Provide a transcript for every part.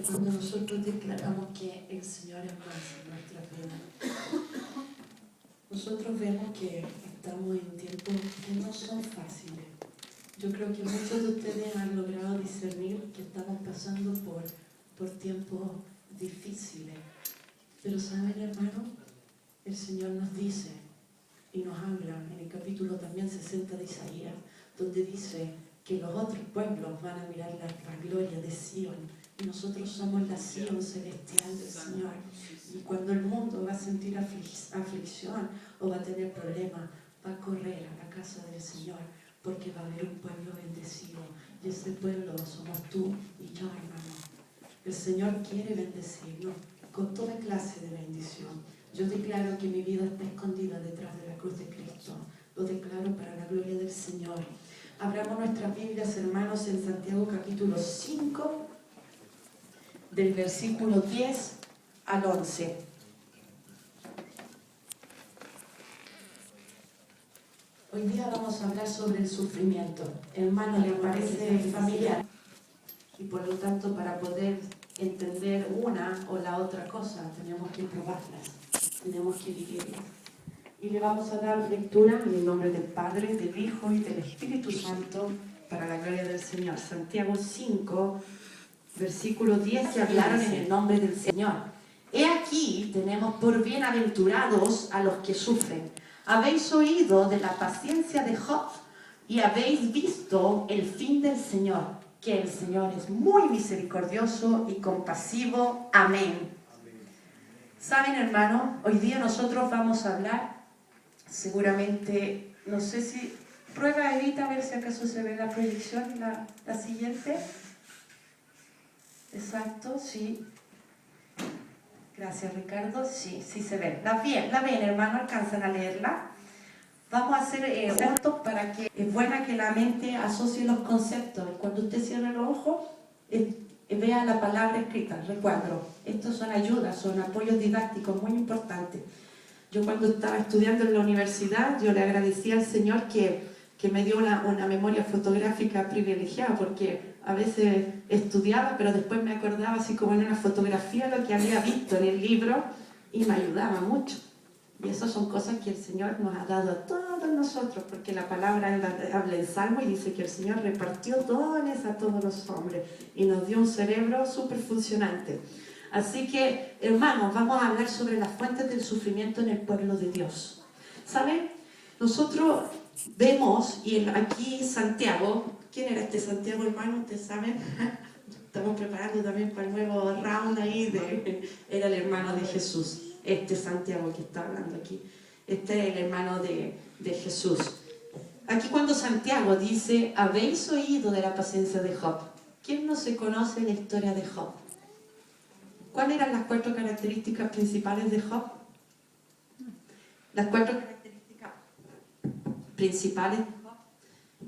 Cuando nosotros declaramos que el Señor es más en nuestra vida, nosotros vemos que estamos en tiempos que no son fáciles. Yo creo que muchos de ustedes han logrado discernir que estamos pasando por tiempos difíciles. Pero ¿saben, hermano? El Señor nos dice y nos habla en el capítulo también 60 de Isaías, donde dice que los otros pueblos van a mirar la gloria de Sion. Y nosotros somos la Sion celestial del Señor. Y cuando el mundo va a sentir aflicción o va a tener problemas, va a correr a la casa del Señor, porque va a haber un pueblo bendecido. Y ese pueblo somos tú y yo, hermano. El Señor quiere bendecirnos con toda clase de bendición. Yo declaro que mi vida está escondida detrás de la cruz de Cristo. Lo declaro para la gloria del Señor. Abramos nuestras Biblias, hermanos, en Santiago capítulo 5, del versículo 10 al 11. Hoy día vamos a hablar sobre el sufrimiento. Hermano, ¿le parece familiar? Y por lo tanto, para poder entender una o la otra cosa, tenemos que probarlas, tenemos que vivirlas. Y le vamos a dar lectura en el nombre del Padre, del Hijo y del Espíritu Santo, para la gloria del Señor. Santiago 5, versículo 10, se hablaron en el nombre del Señor. He aquí, tenemos por bienaventurados a los que sufren. Habéis oído de la paciencia de Job y habéis visto el fin del Señor, que el Señor es muy misericordioso y compasivo. Amén. Saben, hermano, hoy día nosotros vamos a hablar, seguramente, no sé si, prueba Evita a ver si acaso se ve la proyección, la siguiente. Exacto, sí. Gracias, Ricardo. Sí, sí se ve. La ven, hermano, alcanzan a leerla. Vamos a hacer conceptos para que es buena que la mente asocie los conceptos. Cuando usted cierre los ojos, vea la palabra escrita, recuadro. Estos son ayudas, son apoyos didácticos muy importantes. Yo cuando estaba estudiando en la universidad, yo le agradecía al Señor que me dio una memoria fotográfica privilegiada, porque a veces estudiaba, pero después me acordaba así como en una fotografía lo que había visto en el libro y me ayudaba mucho. Y esas son cosas que el Señor nos ha dado a todos nosotros, porque la palabra habla en Salmo y dice que el Señor repartió dones a todos los hombres y nos dio un cerebro súper funcionante. Así que, hermanos, vamos a hablar sobre las fuentes del sufrimiento en el pueblo de Dios. ¿Saben? Nosotros vemos, y aquí Santiago, ¿quién era este Santiago, hermano? ¿Ustedes saben? Estamos preparando también para el nuevo round ahí, era el hermano de Jesús. Este Santiago que está hablando aquí, este es el hermano de Jesús. Aquí cuando Santiago dice, habéis oído de la paciencia de Job. ¿Quién no se conoce la historia de Job? ¿Cuáles eran las 4 características principales de Job? Las 4 características principales de Job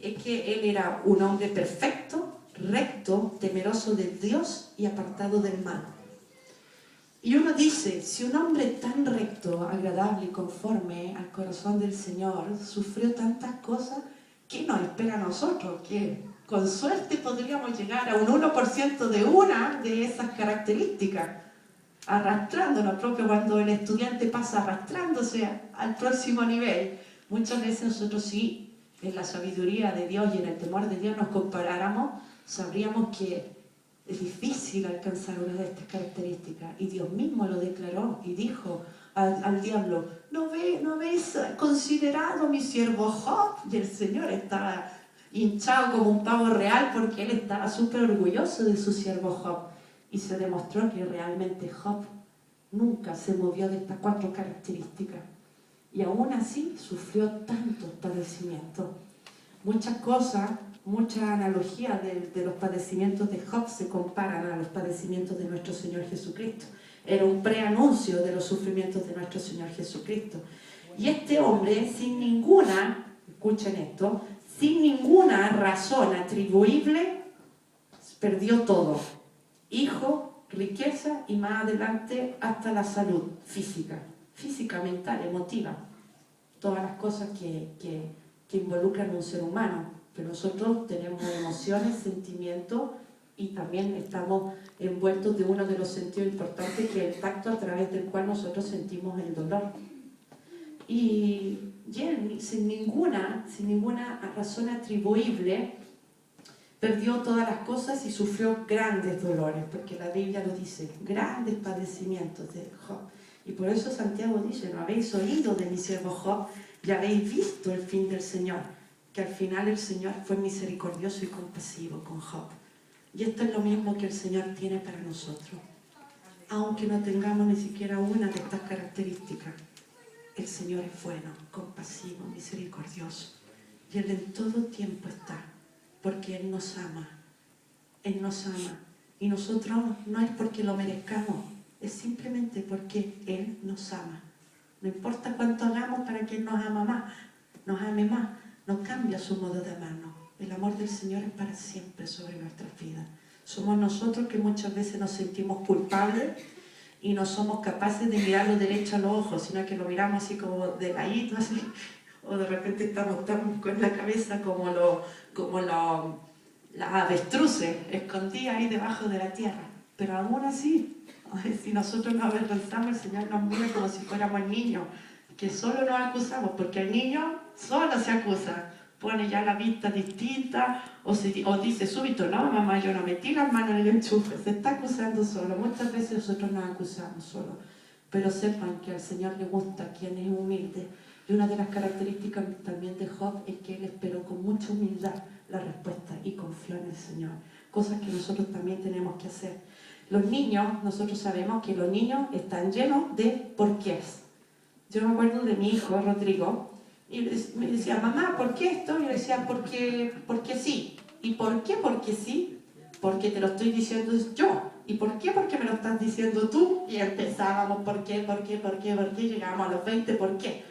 es que él era un hombre perfecto, recto, temeroso de Dios y apartado del mal. Y uno dice, si un hombre tan recto, agradable y conforme al corazón del Señor sufrió tantas cosas, ¿qué nos espera a nosotros? Que con suerte podríamos llegar a un 1% de una de esas características, arrastrándonos, propio cuando el estudiante pasa arrastrándose al próximo nivel. Muchas veces nosotros sí, en la sabiduría de Dios y en el temor de Dios nos comparáramos, sabríamos que es difícil alcanzar una de estas características. Y Dios mismo lo declaró y dijo al diablo, ¿no habéis considerado mi siervo Job? Y el Señor estaba hinchado como un pavo real porque él estaba súper orgulloso de su siervo Job. Y se demostró que realmente Job nunca se movió de estas 4 características. Y aún así sufrió tantos padecimientos. Muchas cosas, muchas analogías de los padecimientos de Job se comparan a los padecimientos de nuestro Señor Jesucristo. Era un preanuncio de los sufrimientos de nuestro Señor Jesucristo. Y este hombre, sin ninguna, escuchen esto, sin ninguna razón atribuible, perdió todo. Hijo, riqueza y más adelante hasta la salud física, mental, emotiva. Todas las cosas que involucran a un ser humano. Pero nosotros tenemos emociones, sentimientos y también estamos envueltos de uno de los sentidos importantes, que es el tacto, a través del cual nosotros sentimos el dolor. Y él, sin ninguna razón atribuible, perdió todas las cosas y sufrió grandes dolores, porque la Biblia lo dice, grandes padecimientos de Job. Y por eso Santiago dice, no habéis oído de mi siervo Job, ya habéis visto el fin del Señor, que al final el Señor fue misericordioso y compasivo con Job. Y esto es lo mismo que el Señor tiene para nosotros. Aunque no tengamos ni siquiera una de estas características, el Señor es bueno, compasivo, misericordioso. Y Él en todo tiempo está, porque Él nos ama. Él nos ama. Y nosotros no es porque lo merezcamos, es simplemente porque Él nos ama. No importa cuánto hagamos para que Él nos ame más, no cambia su modo de amarnos. El amor del Señor es para siempre sobre nuestras vidas. Somos nosotros que muchas veces nos sentimos culpables y no somos capaces de mirarlo derecho a los ojos, sino que lo miramos así como de ladito, así, o de repente estamos tan con la cabeza como las avestruces escondidas ahí debajo de la tierra. Pero aún así, si nosotros nos avergonzamos, el Señor nos mira como si fuéramos niños, que solo nos acusamos, porque el niño solo se acusa, pone ya la vista distinta, o dice súbito, no mamá, yo no metí las manos en el enchufe, se está acusando solo. Muchas veces nosotros nos acusamos solo, pero sepan que al Señor le gusta quien es humilde. Y una de las características también de Job es que él esperó con mucha humildad la respuesta y confió en el Señor, cosas que nosotros también tenemos que hacer. Los niños, nosotros sabemos que los niños están llenos de porqués. Yo me acuerdo de mi hijo, Rodrigo, y me decía, mamá, ¿por qué esto? Y yo le decía, porque sí. ¿Y por qué? Porque sí. Porque te lo estoy diciendo yo. ¿Y por qué? Porque me lo estás diciendo tú. Y empezábamos, ¿por qué? Llegábamos a los 20, ¿por qué?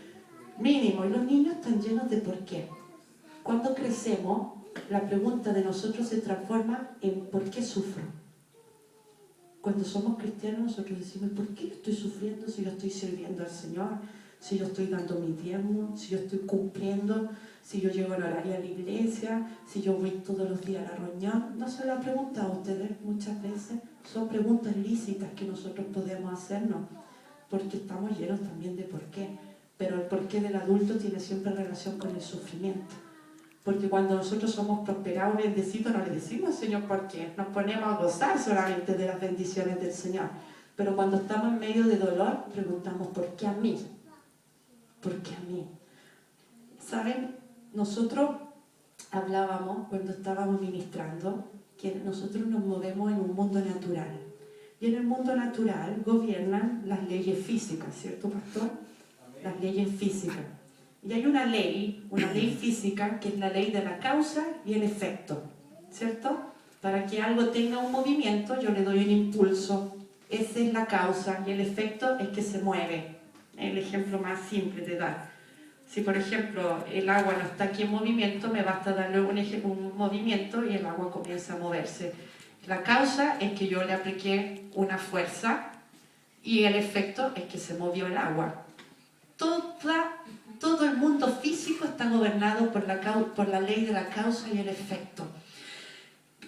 Mínimo. Y los niños están llenos de por qué. Cuando crecemos, la pregunta de nosotros se transforma en ¿por qué sufro? Cuando somos cristianos, nosotros decimos, ¿por qué estoy sufriendo si yo estoy sirviendo al Señor? Si yo estoy dando mi diezmo, si yo estoy cumpliendo, si yo llego en horario a la iglesia, si yo voy todos los días a la reunión. ¿No se lo han preguntado a ustedes muchas veces? Son preguntas lícitas que nosotros podemos hacernos, porque estamos llenos también de por qué. Pero el porqué del adulto tiene siempre relación con el sufrimiento. Porque cuando nosotros somos prosperados, bendecidos, no le decimos Señor por qué. Nos ponemos a gozar solamente de las bendiciones del Señor. Pero cuando estamos en medio de dolor, preguntamos ¿por qué a mí? ¿Por qué a mí? ¿Saben? Nosotros hablábamos cuando estábamos ministrando que nosotros nos movemos en un mundo natural. Y en el mundo natural gobiernan las leyes físicas, ¿cierto, pastor? Las leyes físicas. Y hay una ley física, que es la ley de la causa y el efecto, ¿cierto? Para que algo tenga un movimiento, yo le doy un impulso. Esa es la causa, y el efecto es que se mueve. El ejemplo más simple de dar. Si, por ejemplo, el agua no está aquí en movimiento, me basta darle un movimiento y el agua comienza a moverse. La causa es que yo le apliqué una fuerza y el efecto es que se movió el agua. Todo el mundo físico está gobernado por la ley de la causa y el efecto.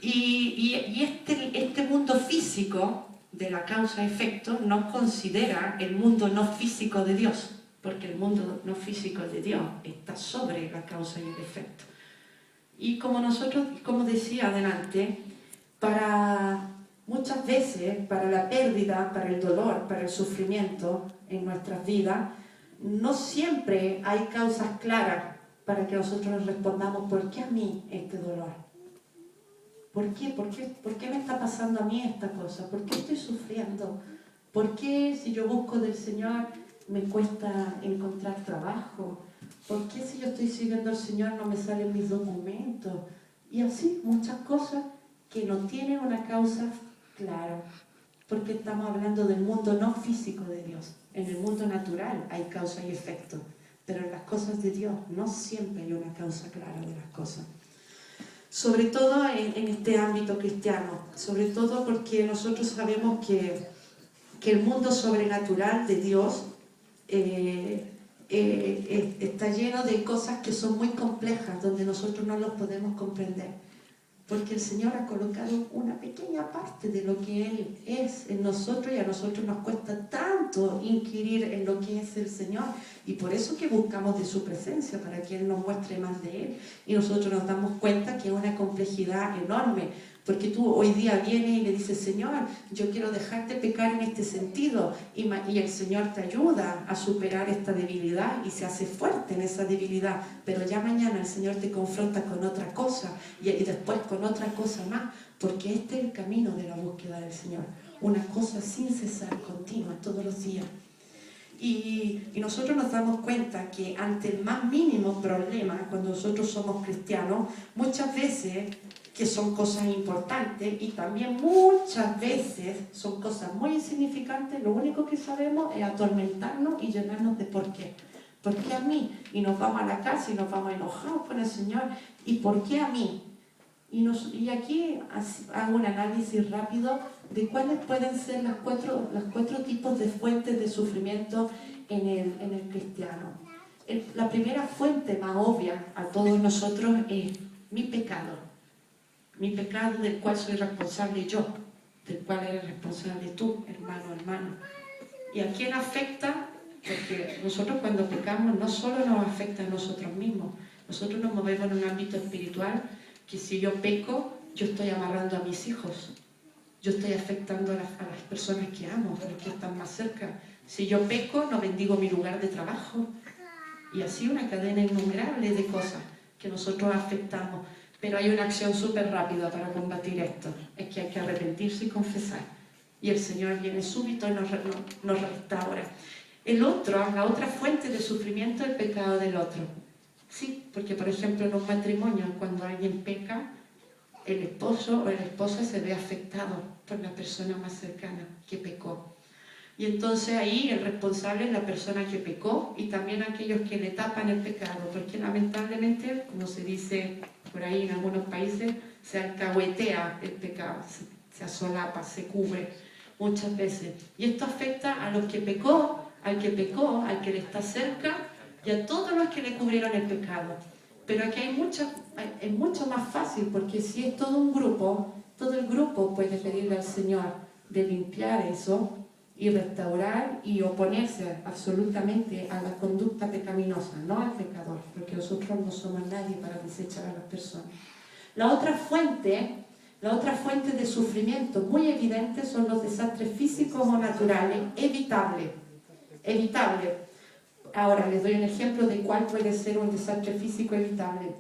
Y este mundo físico de la causa-efecto no considera el mundo no físico de Dios, porque el mundo no físico de Dios está sobre la causa y el efecto. Y como decía adelante, muchas veces, para la pérdida, para el dolor, para el sufrimiento en nuestras vidas, no siempre hay causas claras para que nosotros nos respondamos ¿por qué a mí este dolor? ¿Por qué? ¿Por qué me está pasando a mí esta cosa? ¿Por qué estoy sufriendo? ¿Por qué si yo busco del Señor me cuesta encontrar trabajo? ¿Por qué si yo estoy siguiendo al Señor no me salen mis documentos? Y así, muchas cosas que no tienen una causa clara, porque estamos hablando del mundo no físico de Dios. En el mundo natural hay causa y efecto, pero en las cosas de Dios no siempre hay una causa clara de las cosas. Sobre todo en este ámbito cristiano, sobre todo porque nosotros sabemos que el mundo sobrenatural de Dios está lleno de cosas que son muy complejas, donde nosotros no los podemos comprender. porque el Señor ha colocado una pequeña parte de lo que Él es en nosotros, y a nosotros nos cuesta tanto inquirir en lo que es el Señor, y por eso que buscamos de su presencia, para que Él nos muestre más de Él, y nosotros nos damos cuenta que es una complejidad enorme, porque tú hoy día vienes y le dices: Señor, yo quiero dejarte pecar en este sentido, y el Señor te ayuda a superar esta debilidad y se hace fuerte en esa debilidad, pero ya mañana el Señor te confronta con otra cosa y después con otra cosa más, porque este es el camino de la búsqueda del Señor, una cosa sin cesar, continua, todos los días. Y nosotros nos damos cuenta que ante el más mínimo problema, cuando nosotros somos cristianos, muchas veces, que son cosas importantes, y también muchas veces son cosas muy insignificantes, lo único que sabemos es atormentarnos y llenarnos de ¿por qué? ¿Por qué a mí? Y nos vamos a la casa y nos vamos enojados con el Señor. ¿Y por qué a mí? Y aquí hago un análisis rápido de cuáles pueden ser los cuatro tipos de fuentes de sufrimiento en el cristiano. La primera fuente más obvia a todos nosotros es mi pecado del cual soy responsable yo, del cual eres responsable tú, hermano, hermana. ¿Y a quién afecta? Porque nosotros cuando pecamos no solo nos afecta a nosotros mismos, nosotros nos movemos en un ámbito espiritual, que si yo peco, yo estoy amarrando a mis hijos, yo estoy afectando a las personas que amo, a los que están más cerca. Si yo peco, no bendigo mi lugar de trabajo, y así una cadena innumerable de cosas que nosotros afectamos. Pero hay una acción súper rápida para combatir esto, es que hay que arrepentirse y confesar, y el Señor viene súbito y nos restaura. La otra fuente de sufrimiento es el pecado del otro. Sí, porque por ejemplo en un matrimonio, cuando alguien peca, el esposo o la esposa se ve afectado por la persona más cercana que pecó. Y entonces ahí el responsable es la persona que pecó, y también aquellos que le tapan el pecado, porque lamentablemente, como se dice por ahí en algunos países, se alcahuetea el pecado, se asolapa, se cubre muchas veces. Y esto afecta a los que pecó, al que le está cerca, y a todos los que le cubrieron el pecado. Pero aquí es mucho más fácil, porque si es todo un grupo, todo el grupo puede pedirle al Señor de limpiar eso y restaurar y oponerse absolutamente a la conducta pecaminosa, no al pecador, porque nosotros no somos nadie para desechar a las personas. La otra fuente de sufrimiento muy evidente son los desastres físicos o naturales, evitables. Ahora les doy un ejemplo de cuál puede ser un desastre físico evitable.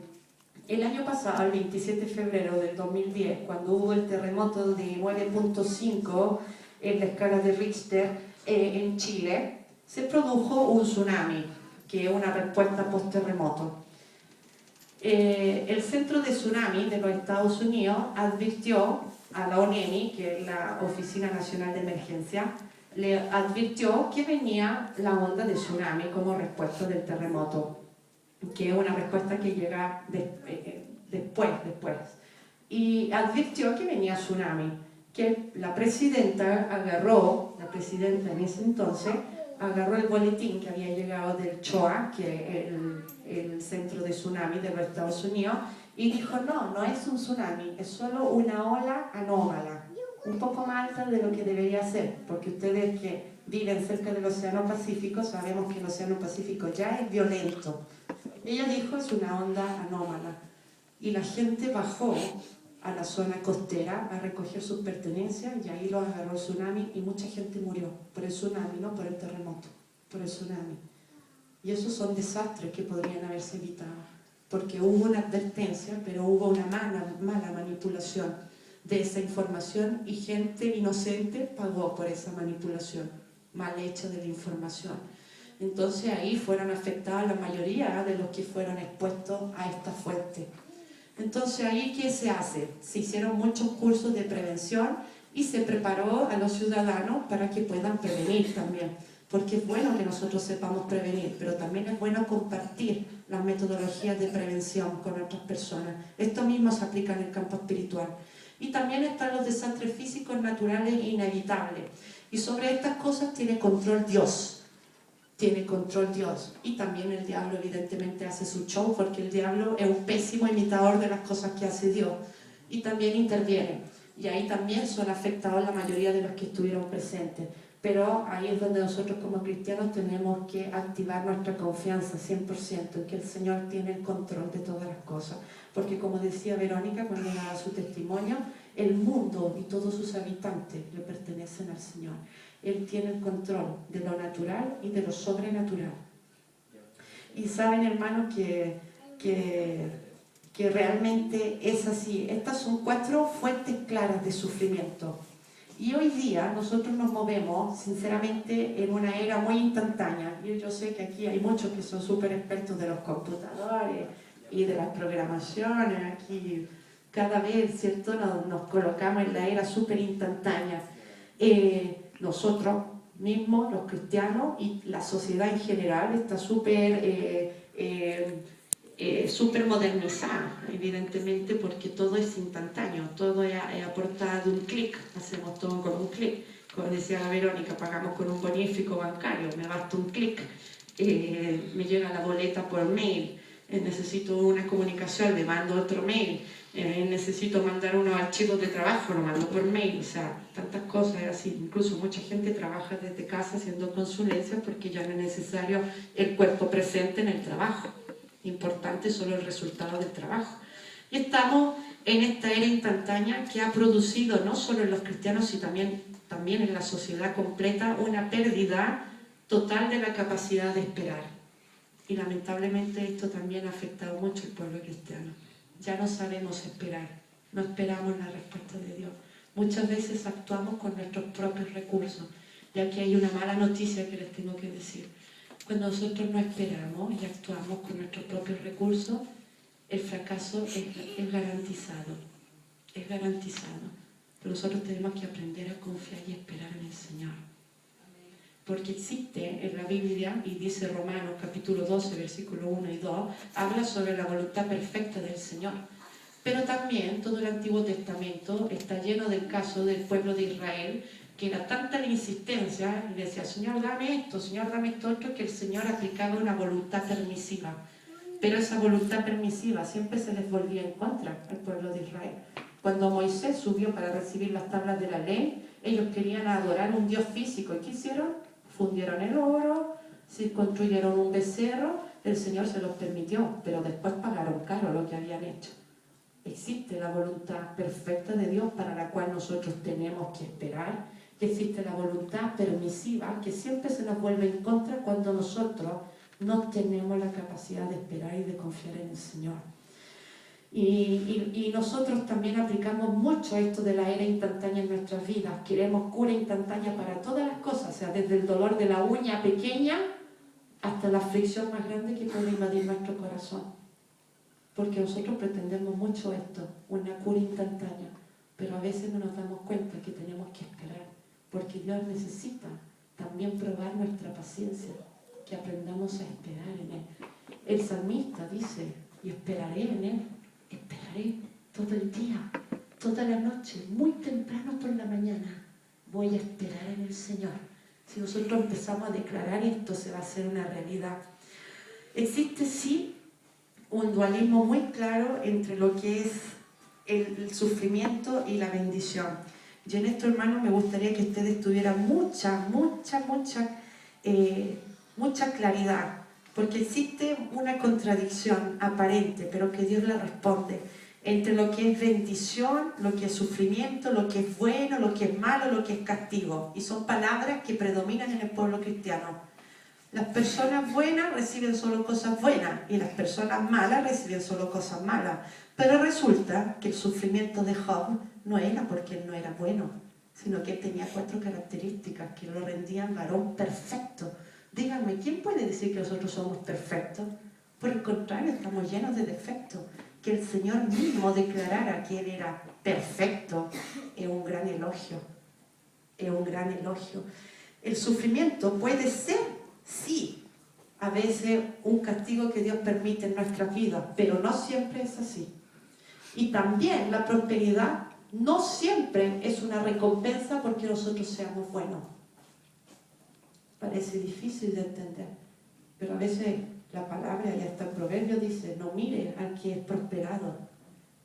El año pasado, el 27 de febrero del 2010, cuando hubo el terremoto de 9.5 en la escala de Richter en Chile, se produjo un tsunami, que es una respuesta post-terremoto. El Centro de Tsunami de los Estados Unidos advirtió a la ONEMI, que es la Oficina Nacional de Emergencia, le advirtió que venía la onda de tsunami como respuesta del terremoto, que es una respuesta que llega después. Y advirtió que venía tsunami, que la presidenta en ese entonces, agarró el boletín que había llegado del CHOA, que es el Centro de Tsunami de los Estados Unidos, y dijo: no es un tsunami, es solo una ola anómala, un poco más alta de lo que debería ser, porque ustedes que viven cerca del Océano Pacífico sabemos que el Océano Pacífico ya es violento. Ella dijo: es una onda anómala, y la gente bajó a la zona costera a recoger sus pertenencias, y ahí los agarró el tsunami, y mucha gente murió por el tsunami, no por el terremoto, por el tsunami. Y esos son desastres que podrían haberse evitado, porque hubo una advertencia, pero hubo una mala manipulación de esa información, y gente inocente pagó por esa manipulación mal hecha de la información. Entonces ahí fueron afectados la mayoría de los que fueron expuestos a esta fuente. Entonces ahí, ¿qué se hace? Se hicieron muchos cursos de prevención y se preparó a los ciudadanos para que puedan prevenir también, porque es bueno que nosotros sepamos prevenir, pero también es bueno compartir las metodologías de prevención con otras personas. Esto mismo se aplica en el campo espiritual. Y también están los desastres físicos naturales e inevitables, y sobre estas cosas tiene control Dios. Y también el diablo evidentemente hace su show, porque el diablo es un pésimo imitador de las cosas que hace Dios. y también intervienen. Y ahí también son afectados la mayoría de los que estuvieron presentes. Pero ahí es donde nosotros como cristianos tenemos que activar nuestra confianza 100% en que el Señor tiene el control de todas las cosas. Porque como decía Verónica cuando daba su testimonio, el mundo y todos sus habitantes le pertenecen al Señor. Él tiene el control de lo natural y de lo sobrenatural. Y saben, hermanos, que realmente es así. Estas son 4 fuentes claras de sufrimiento. Y hoy día nosotros nos movemos, sinceramente, en una era muy instantánea. Yo sé que aquí hay muchos que son súper expertos de los computadores y de las programaciones. Aquí cada vez, ¿cierto?, nos colocamos en la era súper instantánea. Nosotros mismos, los cristianos, y la sociedad en general está súper modernizada, evidentemente, porque todo es instantáneo, todo es a portada de un clic, hacemos todo con un clic. Como decía la Verónica, pagamos con un bonifico bancario, me basta un clic, me llega la boleta por mail, necesito una comunicación, le mando otro mail, necesito mandar unos archivos de trabajo, lo mando por mail, o sea, tantas cosas así. Incluso mucha gente trabaja desde casa haciendo consulencias porque ya no es necesario el cuerpo presente en el trabajo. Importante solo el resultado del trabajo. Y estamos en esta era instantánea que ha producido no solo en los cristianos, sino también en la sociedad completa una pérdida total de la capacidad de esperar. Y lamentablemente esto también ha afectado mucho al pueblo cristiano. Ya no sabemos esperar, no esperamos la respuesta de Dios. Muchas veces actuamos con nuestros propios recursos. Y aquí hay una mala noticia que les tengo que decir. Cuando nosotros no esperamos y actuamos con nuestros propios recursos, el fracaso es garantizado. Es garantizado. Pero nosotros tenemos que aprender a confiar y esperar en el Señor. Porque existe en la Biblia, y dice Romanos capítulo 12, versículo 1 y 2, habla sobre la voluntad perfecta del Señor. Pero también todo el Antiguo Testamento está lleno del caso del pueblo de Israel, que era tanta la insistencia, y decía, Señor, dame esto otro, que el Señor aplicaba una voluntad permisiva. Pero esa voluntad permisiva siempre se les volvía en contra al pueblo de Israel. Cuando Moisés subió para recibir las tablas de la ley, ellos querían adorar un Dios físico. ¿Y qué hicieron? Fundieron el oro, se construyeron un becerro, el Señor se los permitió, pero después pagaron caro lo que habían hecho. Existe la voluntad perfecta de Dios para la cual nosotros tenemos que esperar. Existe la voluntad permisiva que siempre se nos vuelve en contra cuando nosotros no tenemos la capacidad de esperar y de confiar en el Señor. Y nosotros también aplicamos mucho esto de la era instantánea en nuestras vidas. Queremos cura instantánea para todas las cosas, o sea, desde el dolor de la uña pequeña hasta la aflicción más grande que puede invadir nuestro corazón. Porque nosotros pretendemos mucho esto, una cura instantánea, pero a veces no nos damos cuenta que tenemos que esperar, porque Dios necesita también probar nuestra paciencia, que aprendamos a esperar en Él. El salmista dice, y esperaré en Él, esperaré todo el día, toda la noche, muy temprano por la mañana, voy a esperar en el Señor. Si nosotros empezamos a declarar esto, se va a hacer una realidad. Existe, sí, un dualismo muy claro entre lo que es el sufrimiento y la bendición. Yo en esto, hermano, me gustaría que ustedes tuvieran mucha claridad, porque existe una contradicción aparente, pero que Dios la responde, entre lo que es bendición, lo que es sufrimiento, lo que es bueno, lo que es malo, lo que es castigo. Y son palabras que predominan en el pueblo cristiano. Las personas buenas reciben solo cosas buenas y las personas malas reciben solo cosas malas. Pero resulta que el sufrimiento de Job no era porque él no era bueno, sino que él tenía 4 características que lo rendían varón perfecto. Díganme, ¿quién puede decir que nosotros somos perfectos? Por el contrario, estamos llenos de defectos. Que el Señor mismo declarara que Él era perfecto es un gran elogio. Es un gran elogio. El sufrimiento puede ser, sí, a veces un castigo que Dios permite en nuestras vidas, pero no siempre es así. Y también la prosperidad no siempre es una recompensa porque nosotros seamos buenos. Parece difícil de entender, pero a veces la palabra, y hasta el proverbio dice, no mire al que es prosperado,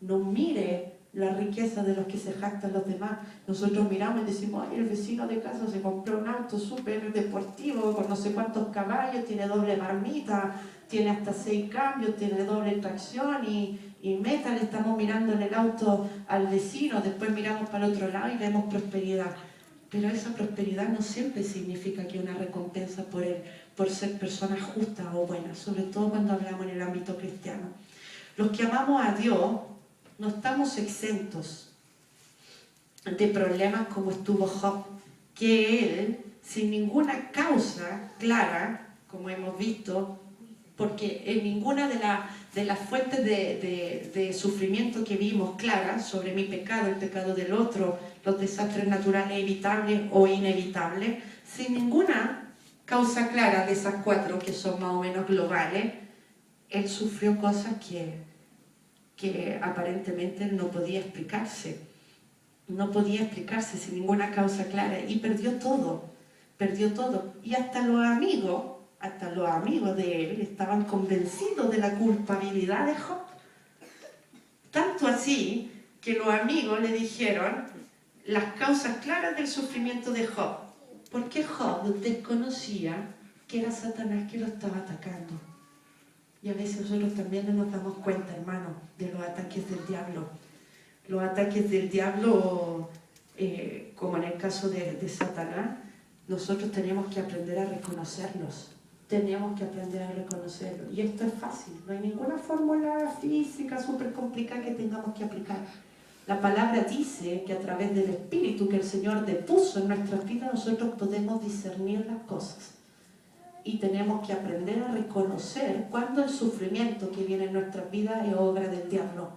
no mire la riqueza de los que se jactan los demás. Nosotros miramos y decimos, ay, el vecino de casa se compró un auto súper deportivo con no sé cuántos caballos, tiene doble marmita, tiene hasta 6 cambios, tiene doble tracción y meta, le estamos mirando en el auto al vecino, después miramos para el otro lado y vemos prosperidad. Pero esa prosperidad no siempre significa que una recompensa por ser personas justas o buenas, sobre todo cuando hablamos en el ámbito cristiano. Los que amamos a Dios no estamos exentos de problemas como estuvo Job, que él, sin ninguna causa clara, como hemos visto, porque en ninguna de las fuentes de sufrimiento que vimos claras sobre mi pecado, el pecado del otro, los desastres naturales evitables o inevitables, sin ninguna causa clara de esas 4 que son más o menos globales, él sufrió cosas que aparentemente no podía explicarse. No podía explicarse sin ninguna causa clara y perdió todo. Y hasta los amigos de él estaban convencidos de la culpabilidad de Job. Tanto así que los amigos le dijeron las causas claras del sufrimiento de Job. Porque Job desconocía que era Satanás que lo estaba atacando. Y a veces nosotros también no nos damos cuenta, hermano, de los ataques del diablo. Los ataques del diablo, como en el caso de Satanás, nosotros tenemos que aprender a reconocerlos. Y esto es fácil, no hay ninguna fórmula física súper complicada que tengamos que aplicar. La palabra dice que a través del Espíritu que el Señor depuso en nuestras vidas, nosotros podemos discernir las cosas. Y tenemos que aprender a reconocer cuando el sufrimiento que viene en nuestras vidas es obra del diablo.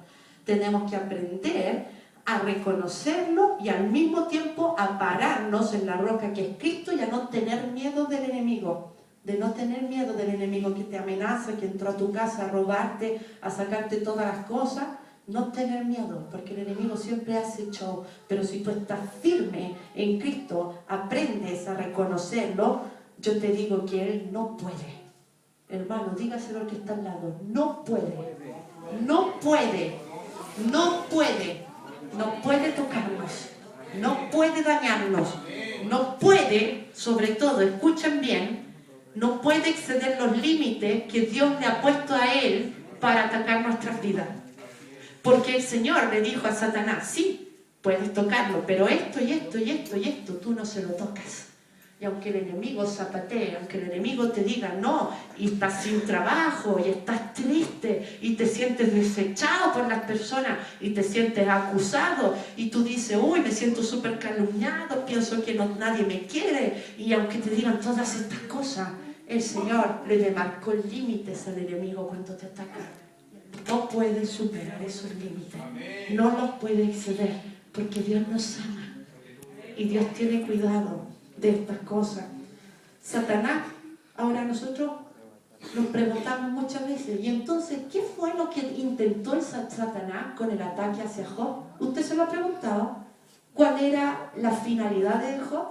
Tenemos que aprender a reconocerlo y al mismo tiempo a pararnos en la roca que es Cristo y a no tener miedo del enemigo. De no tener miedo del enemigo que te amenaza, que entró a tu casa a robarte, a sacarte todas las cosas. No tener miedo, porque el enemigo siempre hace show. Pero si tú estás firme en Cristo, aprendes a reconocerlo, yo te digo que Él no puede. Hermano, dígaselo al que está al lado. No puede. No puede. No puede. No puede tocarnos. No puede dañarnos. No puede, sobre todo, escuchen bien, no puede exceder los límites que Dios le ha puesto a Él para atacar nuestras vidas. Porque el Señor le dijo a Satanás, sí, puedes tocarlo, pero esto y esto y esto y esto, tú no se lo tocas. Y aunque el enemigo zapatee, aunque el enemigo te diga no, y estás sin trabajo, y estás triste, y te sientes desechado por las personas, y te sientes acusado, y tú dices, uy, me siento súper calumniado, pienso que nadie me quiere, y aunque te digan todas estas cosas, el Señor le demarcó límites al enemigo cuando te ataca. No puede superar esos límites, no los puede exceder, porque Dios nos ama, y Dios tiene cuidado de estas cosas. Satanás, ahora nosotros nos preguntamos muchas veces, ¿y entonces qué fue lo que intentó el Satanás con el ataque hacia Job? ¿Usted se lo ha preguntado? ¿Cuál era la finalidad de Job?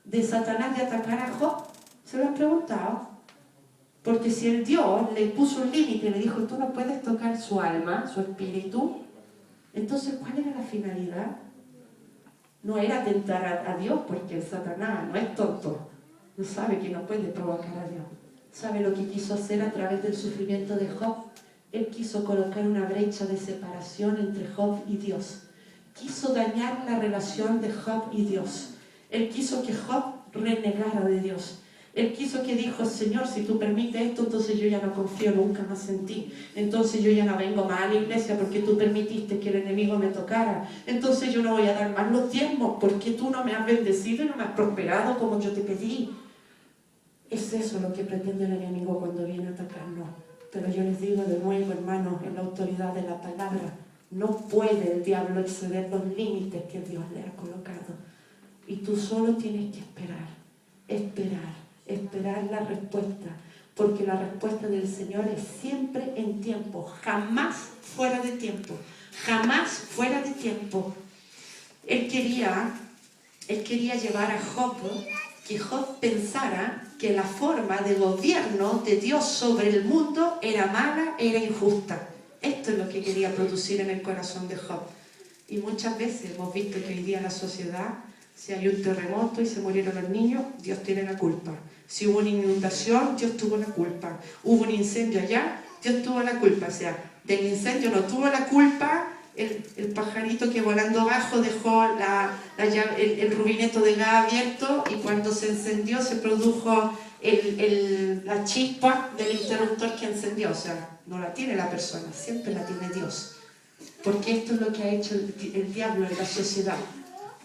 ¿De Satanás de atacar a Job? ¿Se lo han preguntado? Porque si el Dios le puso un límite y le dijo, tú no puedes tocar su alma, su espíritu, entonces ¿cuál era la finalidad? No era tentar a Dios, porque el Satanás no es tonto, no sabe que no puede provocar a Dios. ¿Sabe lo que quiso hacer a través del sufrimiento de Job? Él quiso colocar una brecha de separación entre Job y Dios. Quiso dañar la relación de Job y Dios. Él quiso que Job renegara de Dios. Él quiso que dijo, Señor, si tú permites esto, entonces yo ya no confío nunca más en ti. Entonces yo ya no vengo más a la iglesia porque tú permitiste que el enemigo me tocara. Entonces yo no voy a dar más los diezmos porque tú no me has bendecido y no me has prosperado como yo te pedí. Es eso lo que pretende el enemigo cuando viene a atacarnos. Pero yo les digo de nuevo, hermanos, en la autoridad de la palabra, no puede el diablo exceder los límites que Dios le ha colocado. Y tú solo tienes que esperar la respuesta, porque la respuesta del Señor es siempre en tiempo, jamás fuera de tiempo, jamás fuera de tiempo. Él quería llevar a Job, que Job pensara que la forma de gobierno de Dios sobre el mundo era mala, era injusta. Esto es lo que quería producir en el corazón de Job. Y muchas veces hemos visto que hoy día en la sociedad, si hay un terremoto y se murieron los niños, Dios tiene la culpa. Si hubo una inundación, Dios tuvo la culpa. Hubo un incendio allá, Dios tuvo la culpa. O sea, del incendio no tuvo la culpa el pajarito que volando abajo dejó el rubineto de gas abierto, y cuando se encendió se produjo la chispa del interruptor que encendió. O sea, no la tiene la persona, siempre la tiene Dios. Porque esto es lo que ha hecho el diablo en la sociedad.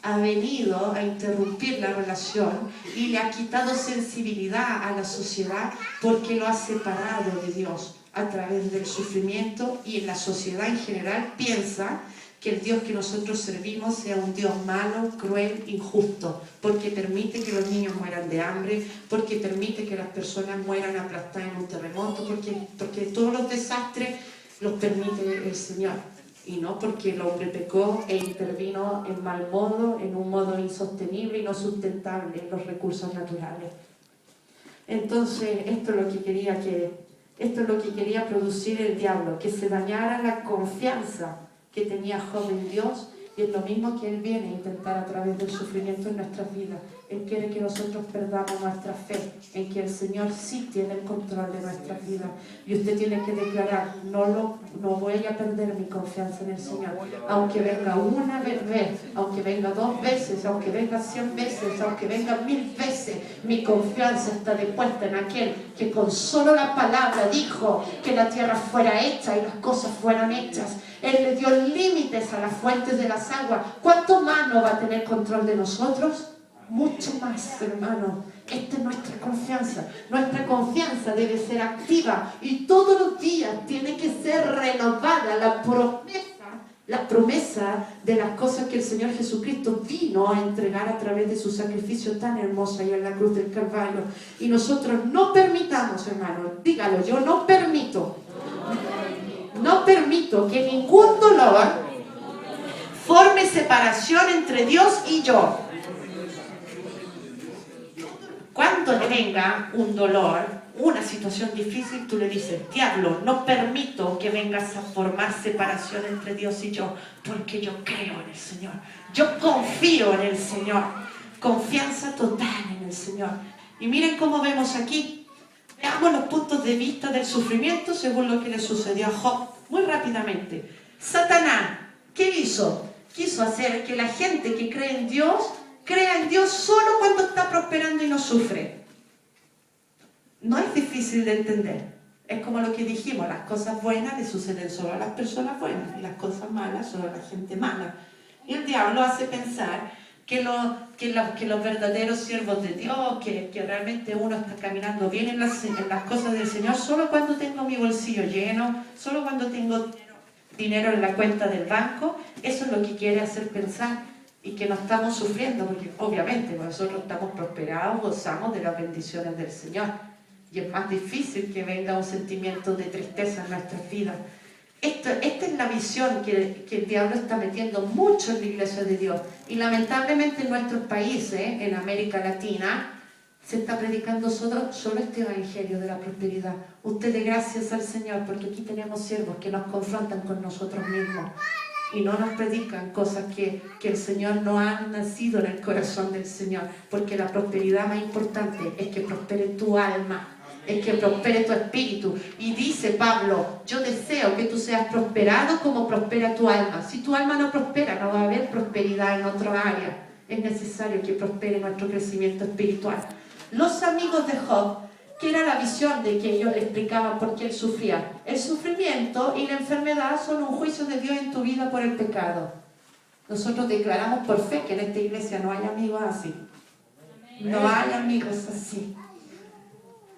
Ha venido a interrumpir la relación y le ha quitado sensibilidad a la sociedad, porque lo ha separado de Dios a través del sufrimiento, y en la sociedad en general piensa que el Dios que nosotros servimos sea un Dios malo, cruel, injusto, porque permite que los niños mueran de hambre, porque permite que las personas mueran aplastadas en un terremoto, porque todos los desastres los permite el Señor. Y no porque el hombre pecó e intervino en mal modo, en un modo insostenible y no sustentable en los recursos naturales. Entonces, esto es lo que quería producir el diablo, que se dañara la confianza que tenía Job en Dios, y es lo mismo que él viene a intentar a través del sufrimiento en nuestras vidas. Él quiere que nosotros perdamos nuestra fe en que el Señor sí tiene el control de nuestras vidas. Y usted tiene que declarar: no voy a perder mi confianza en el Señor. Aunque venga una vez, aunque venga 2 veces, aunque venga 100 veces, aunque venga 1000 veces, mi confianza está depuesta en aquel que con solo la palabra dijo que la tierra fuera hecha y las cosas fueron hechas. Él le dio límites a las fuentes de las aguas. ¿Cuánto más no va a tener control de nosotros? Mucho más, hermano. Esta es nuestra confianza. Nuestra confianza debe ser activa y todos los días tiene que ser renovada la promesa de las cosas que el Señor Jesucristo vino a entregar a través de su sacrificio tan hermoso allá en la cruz del Calvario. Y nosotros no permitamos, hermano, dígalo, yo no permito que ningún dolor forme separación entre Dios y yo. Cuando le venga un dolor, una situación difícil, tú le dices: diablo, no permito que vengas a formar separación entre Dios y yo, porque yo creo en el Señor, yo confío en el Señor, confianza total en el Señor. Y miren cómo vemos aquí. Veamos los puntos de vista del sufrimiento según lo que le sucedió a Job, muy rápidamente. Satanás, ¿qué hizo? Quiso hacer que la gente que cree en Dios crea en Dios solo cuando está prosperando y no sufre. No es difícil de entender. Es como lo que dijimos: las cosas buenas le suceden solo a las personas buenas, y las cosas malas solo a la gente mala. Y el diablo hace pensar que los verdaderos siervos de Dios, que realmente uno está caminando bien en las cosas del Señor, solo cuando tengo mi bolsillo lleno, solo cuando tengo dinero en la cuenta del banco. Eso es lo que quiere hacer pensar, y que no estamos sufriendo, porque obviamente nosotros estamos prosperados, gozamos de las bendiciones del Señor, y es más difícil que venga un sentimiento de tristeza en nuestras vidas. Esta es la visión que el diablo está metiendo mucho en la iglesia de Dios, y lamentablemente en nuestros países, en América Latina, se está predicando solo este evangelio de la prosperidad. Usted dé gracias al Señor, porque aquí tenemos siervos que nos confrontan con nosotros mismos y no nos predican cosas que el Señor no ha nacido en el corazón del Señor, porque la prosperidad más importante es que prospere tu alma, es que prospere tu espíritu. Y dice Pablo: yo deseo que tú seas prosperado como prospera tu alma. Si tu alma no prospera, no va a haber prosperidad en otra área. Es necesario que prospere nuestro crecimiento espiritual. Los amigos de Job, que era la visión de que ellos le explicaban por qué él sufría. El sufrimiento y la enfermedad son un juicio de Dios en tu vida por el pecado. Nosotros declaramos por fe que en esta iglesia no hay amigos así. No hay amigos así.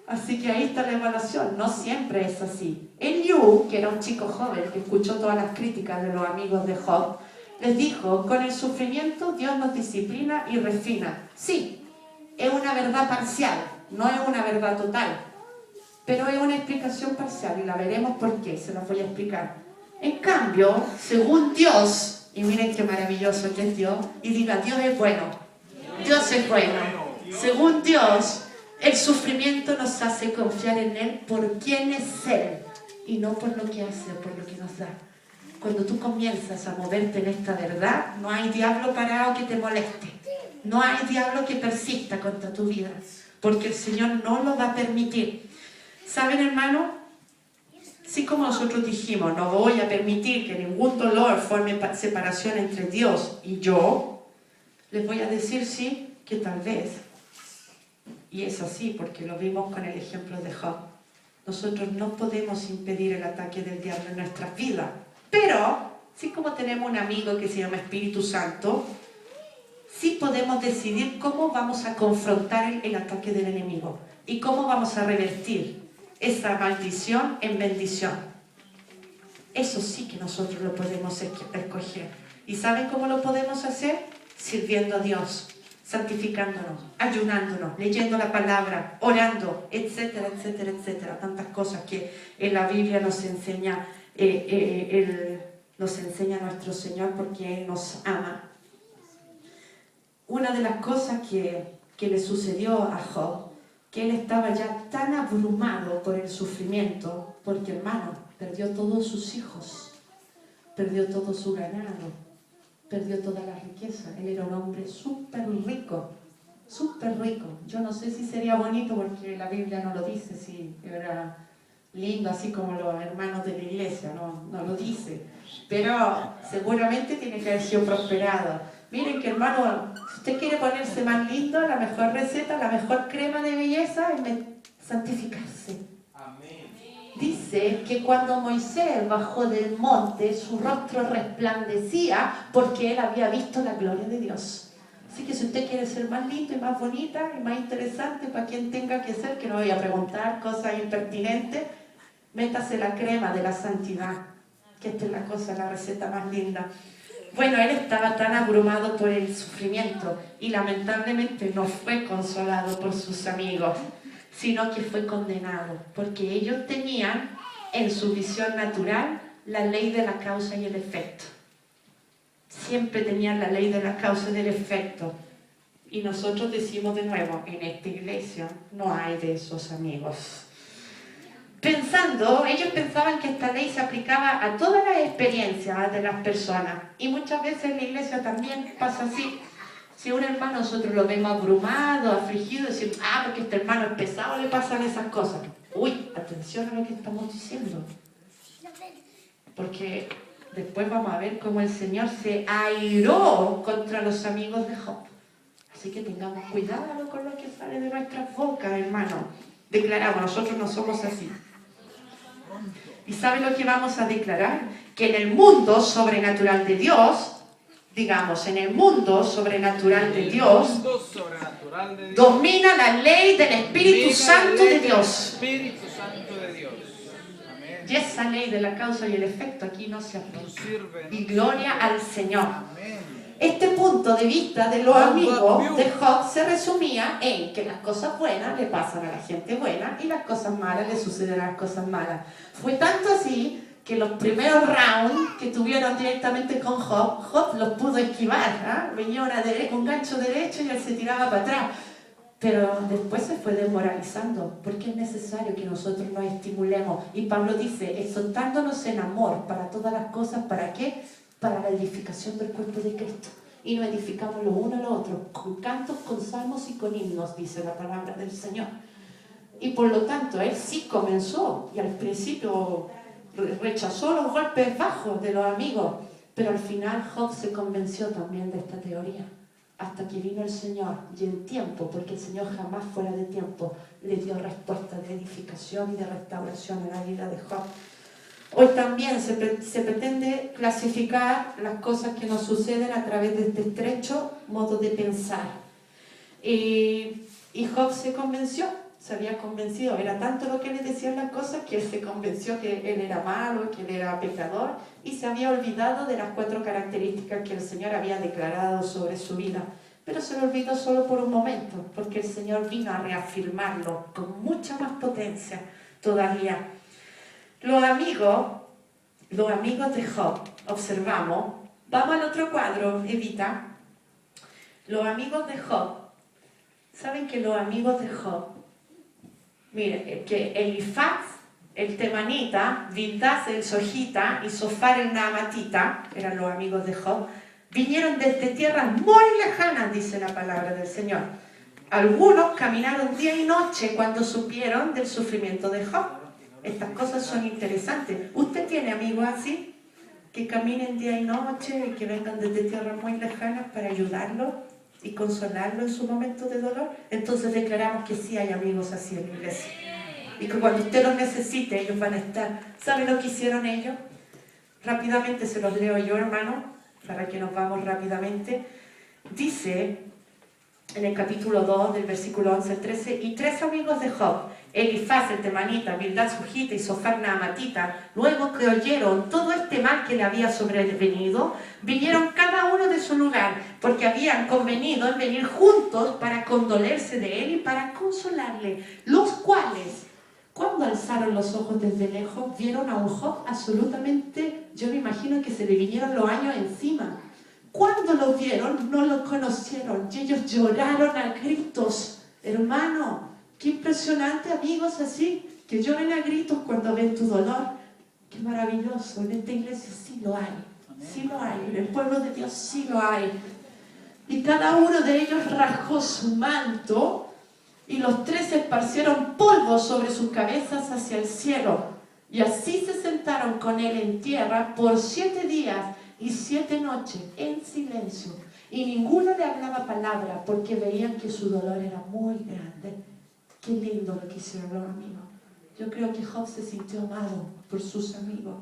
Así que ahí está la evaluación. No siempre es así. Eliú, que era un chico joven que escuchó todas las críticas de los amigos de Job, les dijo: con el sufrimiento Dios nos disciplina y refina. Sí, es una verdad parcial, no es una verdad total, pero es una explicación parcial, y la veremos por qué, se la voy a explicar. En cambio, según Dios, y miren qué maravilloso que es Dios, y diga: Dios es bueno, Dios es bueno. Según Dios, el sufrimiento nos hace confiar en Él por quién es Él, y no por lo que hace o por lo que nos da. cuando tú comienzas a moverte en esta verdad, no hay diablo parado que te moleste. No hay diablo que persista contra tu vida, porque el Señor no lo va a permitir. ¿Saben, hermano? Así como nosotros dijimos, no voy a permitir que ningún dolor forme separación entre Dios y yo, les voy a decir sí, que tal vez, y es así porque lo vimos con el ejemplo de Job, nosotros no podemos impedir el ataque del diablo en nuestras vidas, pero, así como tenemos un amigo que se llama Espíritu Santo, sí podemos decidir cómo vamos a confrontar el ataque del enemigo y cómo vamos a revertir esa maldición en bendición. Eso sí que nosotros lo podemos escoger. ¿Y saben cómo lo podemos hacer? Sirviendo a Dios, santificándonos, ayunándonos, leyendo la palabra, orando, etcétera, etcétera, etcétera. Tantas cosas que en la Biblia nos enseña, nos enseña nuestro Señor porque Él nos ama. Una de las cosas que le sucedió a Job, que él estaba ya tan abrumado por el sufrimiento, porque hermano, perdió todos sus hijos, perdió todo su ganado, perdió toda la riqueza. Él era un hombre súper rico, súper rico. Yo no sé si sería bonito porque la Biblia no lo dice, si era lindo así como los hermanos de la iglesia, no lo dice, pero seguramente tiene que haber sido prosperado. Miren que hermano, si usted quiere ponerse más lindo, la mejor receta, la mejor crema de belleza es santificarse. Amén. Dice que cuando Moisés bajó del monte, su rostro resplandecía porque él había visto la gloria de Dios. Así que si usted quiere ser más lindo y más bonita y más interesante para quien tenga que ser, que no voy a preguntar cosas impertinentes, métase la crema de la santidad, que esta es la cosa, la receta más linda. Bueno, él estaba tan abrumado por el sufrimiento y lamentablemente no fue consolado por sus amigos, sino que fue condenado, porque ellos tenían en su visión natural la ley de la causa y el efecto. Siempre tenían la ley de la causa y del efecto. Y nosotros decimos de nuevo, en esta iglesia no hay de esos amigos. Ellos pensaban que esta ley se aplicaba a todas las experiencias de las personas. Y muchas veces en la iglesia también pasa así. Si un hermano nosotros lo vemos abrumado, afligido, decimos, porque este hermano es pesado, le pasan esas cosas. Uy, atención a lo que estamos diciendo. Porque después vamos a ver cómo el Señor se airó contra los amigos de Job. Así que tengamos cuidado con lo que sale de nuestras bocas, hermano. Declaramos, nosotros no somos así. ¿Y sabe lo que vamos a declarar? Que en el mundo sobrenatural de Dios, digamos, en el mundo sobrenatural de Dios, domina la ley del Espíritu Santo de Dios. Y esa ley de la causa y el efecto aquí no se aplica. Y gloria al Señor. Este punto de vista de los amigos de Job se resumía en que las cosas buenas le pasan a la gente buena y las cosas malas le suceden a las cosas malas. Fue tanto así que los primeros rounds que tuvieron directamente con Job, Job los pudo esquivar. Venía un gancho derecho y él se tiraba para atrás. Pero después se fue desmoralizando, porque es necesario que nosotros nos estimulemos. Y Pablo dice, exhortándonos en amor para todas las cosas, ¿para qué? Para la edificación del cuerpo de Cristo. Y nos edificamos lo uno al otro, con cantos, con salmos y con himnos, dice la palabra del Señor. Y por lo tanto, él sí comenzó, y al principio rechazó los golpes bajos de los amigos, pero al final Job se convenció también de esta teoría, hasta que vino el Señor, y en tiempo, porque el Señor jamás fuera de tiempo, le dio respuesta de edificación y de restauración en la vida de Job. Hoy también se pretende clasificar las cosas que nos suceden a través de este estrecho modo de pensar. Y Job se convenció, se había convencido, era tanto lo que le decían las cosas que él se convenció que él era malo, que él era pecador, y se había olvidado de las 4 características que el Señor había declarado sobre su vida. Pero se lo olvidó solo por un momento, porque el Señor vino a reafirmarlo con mucha más potencia todavía. Los amigos de Job, observamos, vamos al otro cuadro, Evita. Los amigos de Job, ¿saben que los amigos de Job, miren, que Elifaz el temanita, Bildad el sojita y Sofar el naamatita, eran los amigos de Job, vinieron desde tierras muy lejanas, dice la palabra del Señor. Algunos caminaron día y noche cuando supieron del sufrimiento de Job. Estas cosas son interesantes. ¿Usted tiene amigos así? Que caminen día y noche y que vengan desde tierras muy lejanas para ayudarlo y consolarlo en su momento de dolor. Entonces declaramos que sí hay amigos así en la iglesia. Y que cuando usted los necesite, ellos van a estar. ¿Sabe lo que hicieron ellos? Rápidamente se los leo yo, hermano, para que nos vamos rápidamente. Dice en el capítulo 2, del versículo 11 al 13, y 3 amigos de Job, Elifaz el temanita, Bildad sujita y Sofar naamatita, luego que oyeron todo este mal que le había sobrevenido, vinieron cada uno de su lugar, porque habían convenido en venir juntos para condolerse de él y para consolarle, los cuales, cuando alzaron los ojos desde lejos, vieron a un Job absolutamente, yo me imagino que se le vinieron los años encima. Cuando lo vieron, no lo conocieron y ellos lloraron a gritos. Hermano, qué impresionante, amigos así, que lloren a gritos cuando ven tu dolor. Qué maravilloso, en esta iglesia sí lo hay, sí lo hay, en el pueblo de Dios sí lo hay. Y cada uno de ellos rasgó su manto y los 3 esparcieron polvo sobre sus cabezas hacia el cielo. Y así se sentaron con él en tierra por 7 días y 7 noches en silencio, y ninguno le hablaba palabra porque veían que su dolor era muy grande. Qué lindo lo que hicieron los amigos. Yo creo que Job se sintió amado por sus amigos.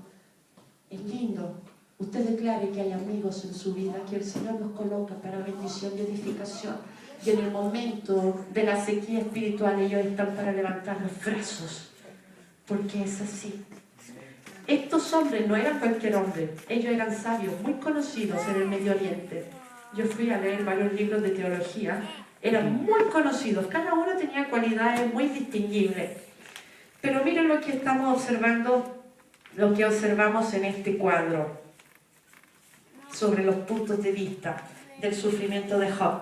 Es lindo. Usted declare que hay amigos en su vida que el Señor nos coloca para bendición y edificación, y en el momento de la sequía espiritual ellos están para levantar los brazos, porque es así. Estos hombres no eran cualquier hombre, ellos eran sabios, muy conocidos en el Medio Oriente. Yo fui a leer varios libros de teología, eran muy conocidos, cada uno tenía cualidades muy distinguibles. Pero miren lo que estamos observando, lo que observamos en este cuadro, sobre los puntos de vista del sufrimiento de Job.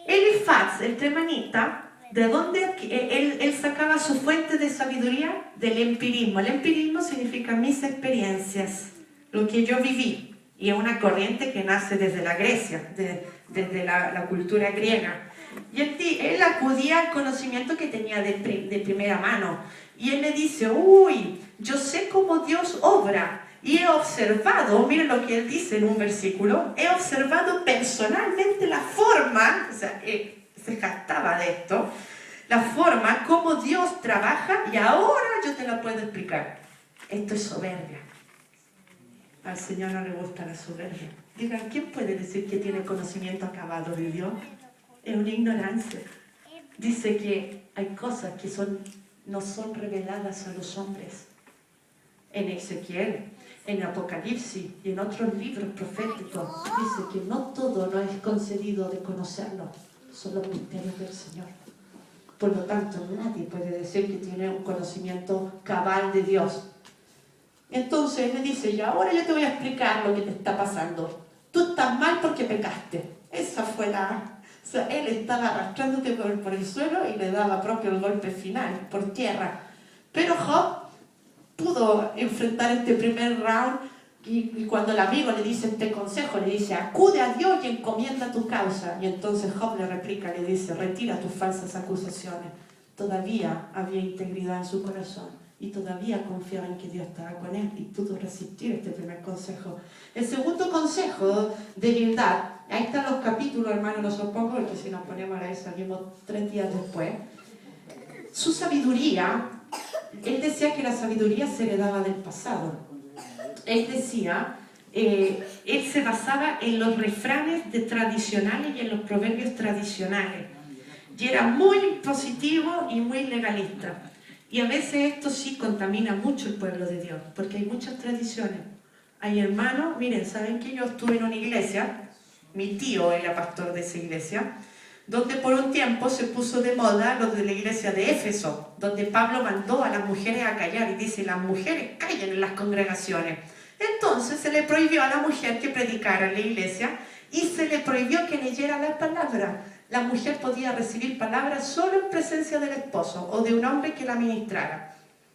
Elifaz, el temanita, ¿de dónde él sacaba su fuente de sabiduría? Del empirismo. El empirismo significa mis experiencias, lo que yo viví. Y es una corriente que nace desde la Grecia, desde la cultura griega. Y él acudía al conocimiento que tenía de primera mano. Y él le dice, uy, yo sé cómo Dios obra. Y he observado, miren lo que él dice en un versículo, he observado personalmente la forma, o sea, se jactaba de esto, la forma como Dios trabaja, y ahora yo te la puedo explicar. Esto es soberbia. Al Señor no le gusta la soberbia. Digan, ¿quién puede decir que tiene conocimiento acabado de Dios? Es una ignorancia. Dice que hay cosas que no son reveladas a los hombres. En Ezequiel, en Apocalipsis y en otros libros proféticos, dice que no todo nos es concedido de conocerlo, son los misterios del Señor. Por lo tanto, nadie puede decir que tiene un conocimiento cabal de Dios. Entonces él le dice, y ahora yo te voy a explicar lo que te está pasando. Tú estás mal porque pecaste. Esa fue O sea, él estaba arrastrándote por el suelo y le daba propio el golpe final, por tierra. Pero Job pudo enfrentar este primer round, y cuando el amigo le dice este consejo, le dice, acude a Dios y encomienda tu causa. Y entonces Job le replica, le dice, retira tus falsas acusaciones. Todavía había integridad en su corazón y todavía confiaba en que Dios estaba con él, y pudo resistir este primer consejo. El segundo consejo de Bildad, ahí están los capítulos, hermano, no son pocos, porque si nos ponemos a leer salimos 3 días después. Su sabiduría, él decía que la sabiduría se heredaba del pasado. Él decía, él se basaba en los refranes tradicionales y en los proverbios tradicionales. Y era muy positivo y muy legalista. Y a veces esto sí contamina mucho el pueblo de Dios, porque hay muchas tradiciones. Hay hermanos, miren, ¿saben que yo estuve en una iglesia? Mi tío era pastor de esa iglesia, donde por un tiempo se puso de moda lo de la iglesia de Éfeso, donde Pablo mandó a las mujeres a callar y dice, las mujeres callen en las congregaciones. Entonces se le prohibió a la mujer que predicara en la iglesia y se le prohibió que leyera las palabras. La mujer podía recibir palabras solo en presencia del esposo o de un hombre que la ministrara.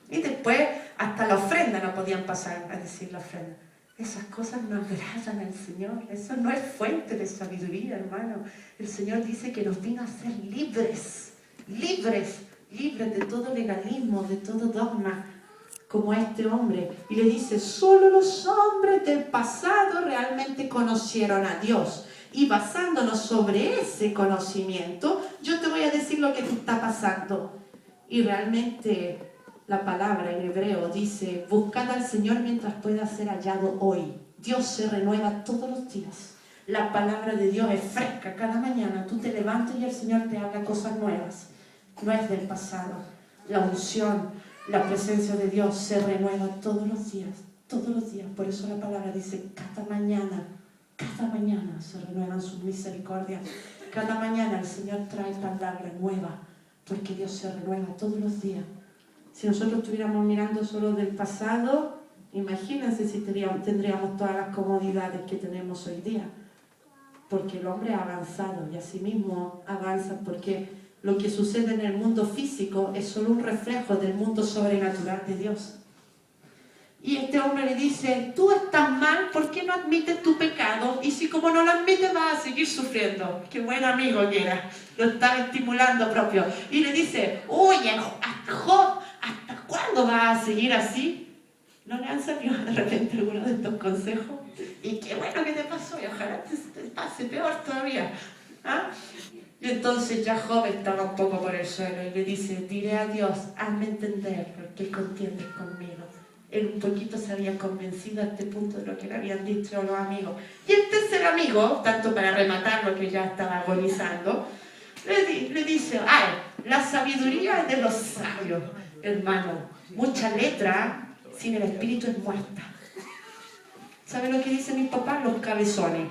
Y después hasta la ofrenda no podían pasar a decir la ofrenda. Esas cosas no agradan al Señor. Eso no es fuente de sabiduría, hermano. El Señor dice que nos vino a ser libres, libres, libres de todo legalismo, de todo dogma, como a este hombre. Y le dice, solo los hombres del pasado realmente conocieron a Dios. Y basándonos sobre ese conocimiento, yo te voy a decir lo que te está pasando. Y realmente la palabra en hebreo dice, buscad al Señor mientras pueda ser hallado hoy. Dios se renueva todos los días. La palabra de Dios es fresca cada mañana. Tú te levantas y el Señor te habla cosas nuevas. No es del pasado. La unción, la presencia de Dios se renueva todos los días. Todos los días. Por eso la palabra dice, cada mañana se renuevan sus misericordias. Cada mañana el Señor trae palabra nueva. Porque Dios se renueva todos los días. Si nosotros estuviéramos mirando solo del pasado, imagínense si tendríamos todas las comodidades que tenemos hoy día. Porque el hombre ha avanzado y asimismo avanza porque lo que sucede en el mundo físico es solo un reflejo del mundo sobrenatural de Dios. Y este hombre le dice, tú estás mal, ¿por qué no admites tu pecado? Y si como no lo admites vas a seguir sufriendo. Qué buen amigo que era, lo estaba estimulando propio. Y le dice, oye, Job, ¿hasta cuándo vas a seguir así? ¿No le han salido de repente alguno de estos consejos? Y qué bueno que te pasó, y ojalá te pase peor todavía. ¿Ah? Y entonces ya Job estaba un poco por el suelo y le dice, diré a Dios, hazme entender por qué contiendes conmigo. Él un poquito se había convencido a este punto de lo que le habían dicho los amigos. Y el tercer amigo, tanto para rematarlo que ya estaba agonizando, le dice, ay, la sabiduría es de los sabios, hermano. Mucha letra sin el espíritu es muerta. ¿Sabe lo que dicen mis papás? Los cabezones.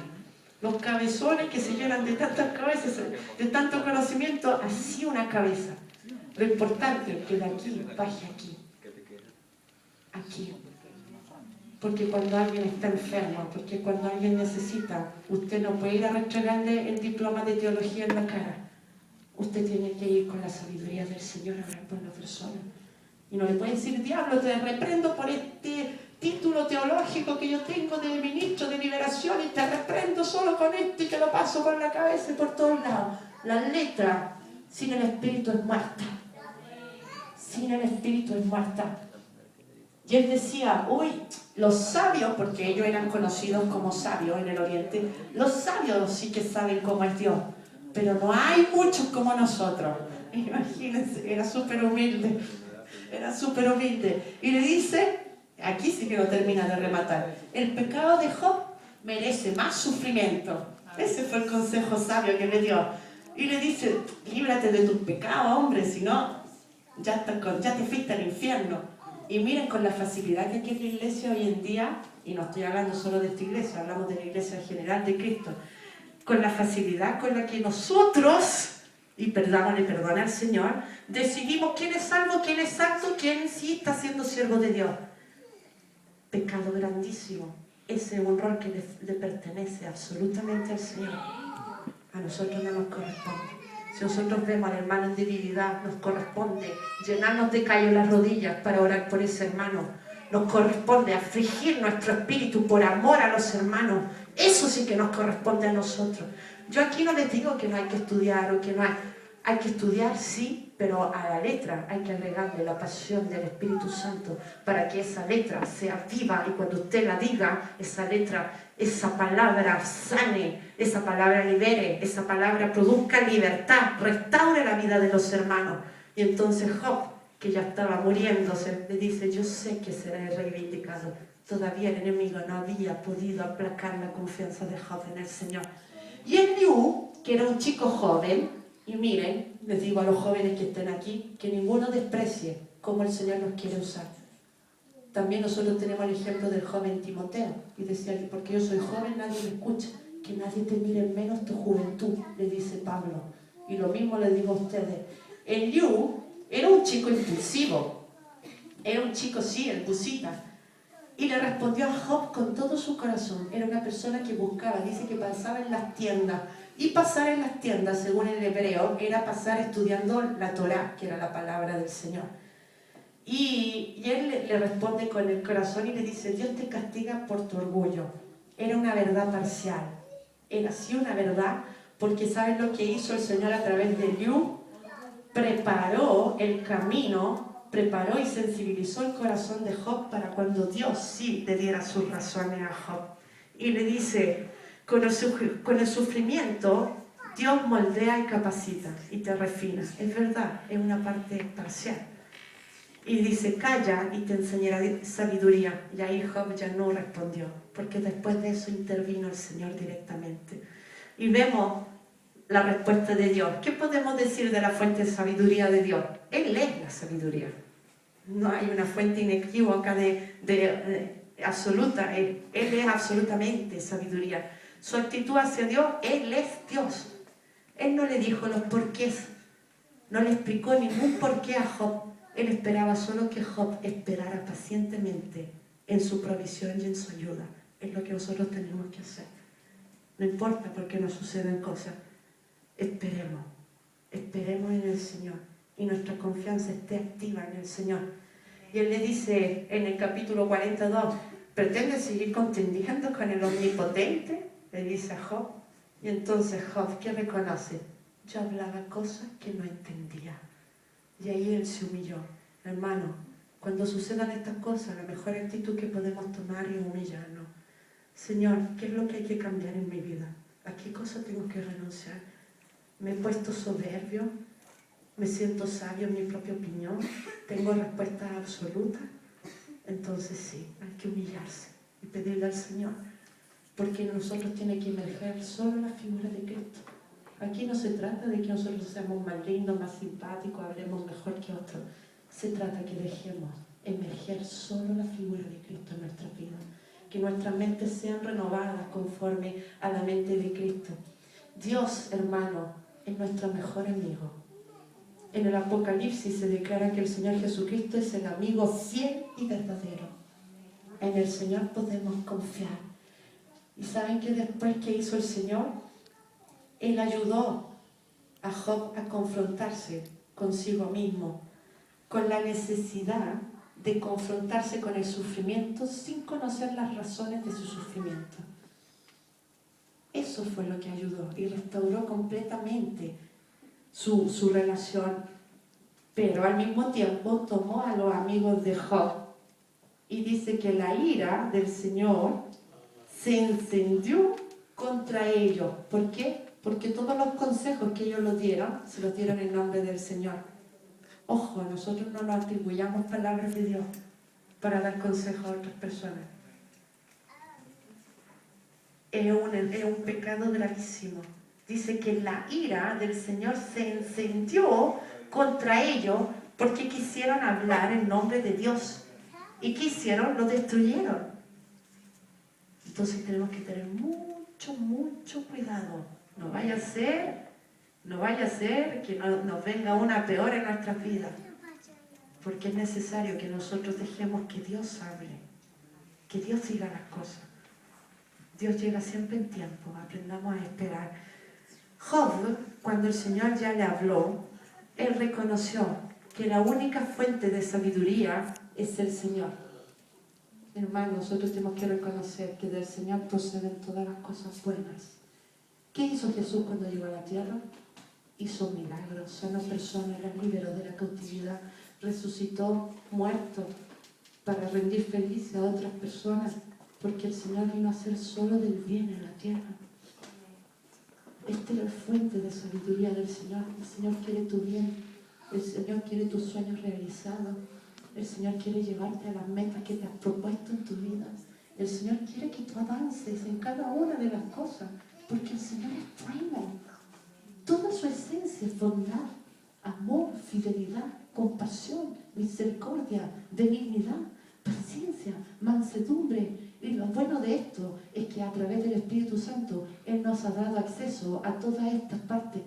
Los cabezones que se llenan de tantas cabezas, de tanto conocimiento, así una cabeza. Lo importante es que de aquí baje aquí. Aquí. Porque cuando alguien está enfermo, porque cuando alguien necesita, usted no puede ir a restregarle el diploma de teología en la cara. Usted tiene que ir con la sabiduría del Señor a hablar por la persona. Y no le puede decir, diablo, te reprendo por este título teológico que yo tengo de ministro de liberación y te reprendo solo con esto y te lo paso por la cabeza y por todos lados. La letra sin el espíritu es muerta. Sin el espíritu es muerta. Y él decía, uy, los sabios, porque ellos eran conocidos como sabios en el Oriente, los sabios sí que saben cómo es Dios, pero no hay muchos como nosotros. Imagínense, era súper humilde, Y le dice, aquí sí que no termina de rematar, el pecado de Job merece más sufrimiento. Ese fue el consejo sabio que le dio. Y le dice, líbrate de tus pecados, hombre, si no, ya te fuiste al infierno. Y miren con la facilidad que aquí en la iglesia hoy en día, y no estoy hablando solo de esta iglesia, hablamos de la iglesia en general de Cristo, con la facilidad con la que nosotros, y perdona al Señor, decidimos quién es salvo, quién es santo, quién sí está siendo siervo de Dios. Pecado grandísimo. Ese es un rol que le pertenece absolutamente al Señor. A nosotros no nos corresponde. Si nosotros vemos al hermano en debilidad, nos corresponde llenarnos de callo las rodillas para orar por ese hermano. Nos corresponde afligir nuestro espíritu por amor a los hermanos. Eso sí que nos corresponde a nosotros. Yo aquí no les digo que no hay que estudiar o que no hay que estudiar, sí, pero a la letra hay que agregarle la pasión del Espíritu Santo para que esa letra sea viva y cuando usted la diga, esa letra, esa palabra sane, esa palabra libere, esa palabra produzca libertad, restaure la vida de los hermanos. Y entonces Job, que ya estaba muriéndose, le dice, yo sé que seré reivindicado. Todavía el enemigo no había podido aplacar la confianza de Job en el Señor. Y Eliú, que era un chico joven, y miren, les digo a los jóvenes que estén aquí, que ninguno desprecie cómo el Señor nos quiere usar. También nosotros tenemos el ejemplo del joven Timoteo, y decía que porque yo soy joven nadie me escucha, que nadie te mire menos tu juventud, le dice Pablo. Y lo mismo le digo a ustedes. Eliú era un chico impulsivo, era un chico, sí, el busita, y le respondió a Job con todo su corazón. Era una persona que buscaba, dice que pasaba en las tiendas. Y pasar en las tiendas, según el hebreo, era pasar estudiando la Torá, que era la palabra del Señor. Y él le responde con el corazón y le dice, Dios te castiga por tu orgullo. Era una verdad parcial. Era sí una verdad, porque ¿sabes lo que hizo el Señor a través de Eliú? Preparó el camino, preparó y sensibilizó el corazón de Job para cuando Dios sí le diera sus razones a Job. Y le dice, con el sufrimiento, Dios moldea y capacita y te refina. Es verdad, es una parte parcial. Y dice, calla y te enseñaré sabiduría. Y ahí Job ya no respondió, porque después de eso intervino el Señor directamente. Y vemos la respuesta de Dios. ¿Qué podemos decir de la fuente de sabiduría de Dios? Él es la sabiduría. No hay una fuente inequívoca absoluta. Él es absolutamente sabiduría. Su actitud hacia Dios, Él es Dios. Él no le dijo los porqués. No le explicó ningún porqué a Job. Él esperaba solo que Job esperara pacientemente en su provisión y en su ayuda. Es lo que nosotros tenemos que hacer. No importa por qué nos suceden cosas. Esperemos en el Señor y nuestra confianza esté activa en el Señor. Y Él le dice en el capítulo 42, ¿pretende seguir contendiendo con el Omnipotente? Le dice a Job. Y entonces Job, ¿qué reconoce? Yo hablaba cosas que no entendía. Y ahí él se humilló. Hermano, cuando sucedan estas cosas, la mejor actitud que podemos tomar es humillarnos. Señor, ¿qué es lo que hay que cambiar en mi vida? ¿A qué cosa tengo que renunciar? ¿Me he puesto soberbio? ¿Me siento sabio en mi propia opinión? ¿Tengo respuestas absolutas? Entonces sí, hay que humillarse y pedirle al Señor, porque en nosotros tiene que emerger solo la figura de Cristo. Aquí no se trata de que nosotros seamos más lindos, más simpáticos, hablemos mejor que otros. Se trata que dejemos emerger solo la figura de Cristo en nuestra vida. Que nuestras mentes sean renovadas conforme a la mente de Cristo. Dios, hermano, es nuestro mejor amigo. En el Apocalipsis se declara que el Señor Jesucristo es el amigo fiel y verdadero. En el Señor podemos confiar. ¿Y saben qué después que hizo el Señor? Él ayudó a Job a confrontarse consigo mismo, con la necesidad de confrontarse con el sufrimiento sin conocer las razones de su sufrimiento. Eso fue lo que ayudó y restauró completamente su relación. Pero al mismo tiempo tomó a los amigos de Job y dice que la ira del Señor se encendió contra ellos. ¿Por qué? Porque todos los consejos que ellos los dieron, se los dieron en nombre del Señor. Ojo, nosotros no nos atribuyamos palabras de Dios para dar consejos a otras personas. Es un pecado gravísimo. Dice que la ira del Señor se encendió contra ellos porque quisieron hablar en nombre de Dios. ¿Y qué hicieron? Lo destruyeron. Entonces tenemos que tener mucho cuidado. No vaya a ser que nos venga una peor en nuestras vidas. Porque es necesario que nosotros dejemos que Dios hable, que Dios diga las cosas. Dios llega siempre en tiempo, aprendamos a esperar. Job, cuando el Señor ya le habló, él reconoció que la única fuente de sabiduría es el Señor. Hermanos, nosotros tenemos que reconocer que del Señor proceden todas las cosas buenas. ¿Qué hizo Jesús cuando llegó a la tierra? Hizo milagros, sanó personas, las liberó de la cautividad, resucitó muertos para rendir felices a otras personas, porque el Señor vino a hacer solo del bien en la tierra. Esta es la fuente de sabiduría del Señor. El Señor quiere tu bien, el Señor quiere tus sueños realizados, el Señor quiere llevarte a las metas que te has propuesto en tu vida. El Señor quiere que tú avances en cada una de las cosas, porque el Señor es bueno. Toda su esencia es bondad, amor, fidelidad, compasión, misericordia, benignidad, paciencia, mansedumbre. Y lo bueno de esto es que a través del Espíritu Santo Él nos ha dado acceso a todas estas partes,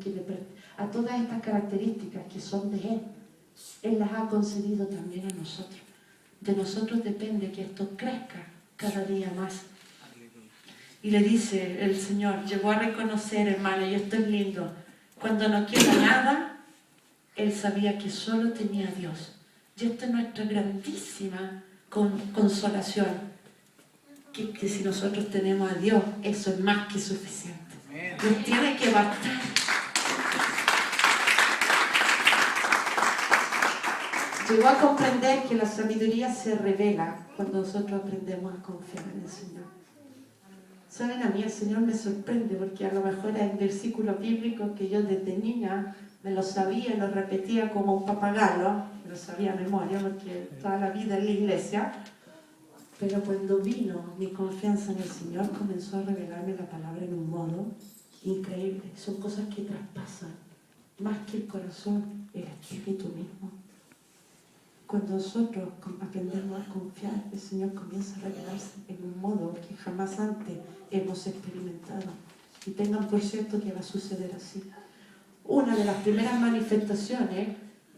a todas estas características que son de Él. Él las ha concedido también a nosotros. De nosotros depende que esto crezca cada día más. Y le dice el Señor, llegó a reconocer, hermano, y esto es lindo, cuando no queda nada, Él sabía que solo tenía a Dios. Y esta es nuestra grandísima consolación. Que si nosotros tenemos a Dios, eso es más que suficiente. Nos tiene que bastar. Llegó a comprender que la sabiduría se revela cuando nosotros aprendemos a confiar en el Señor. Saben, a mí el Señor me sorprende porque a lo mejor hay versículos bíblicos que yo desde niña me los sabía y los repetía como un papagayo, me los sabía a memoria porque toda la vida en la iglesia, pero cuando vino mi confianza en el Señor comenzó a revelarme la palabra en un modo increíble. Son cosas que traspasan más que el corazón, el espíritu mismo. Cuando nosotros aprendemos a confiar, el Señor comienza a revelarse en un modo que jamás antes hemos experimentado. Y tengan por cierto que va a suceder así. Una de las primeras manifestaciones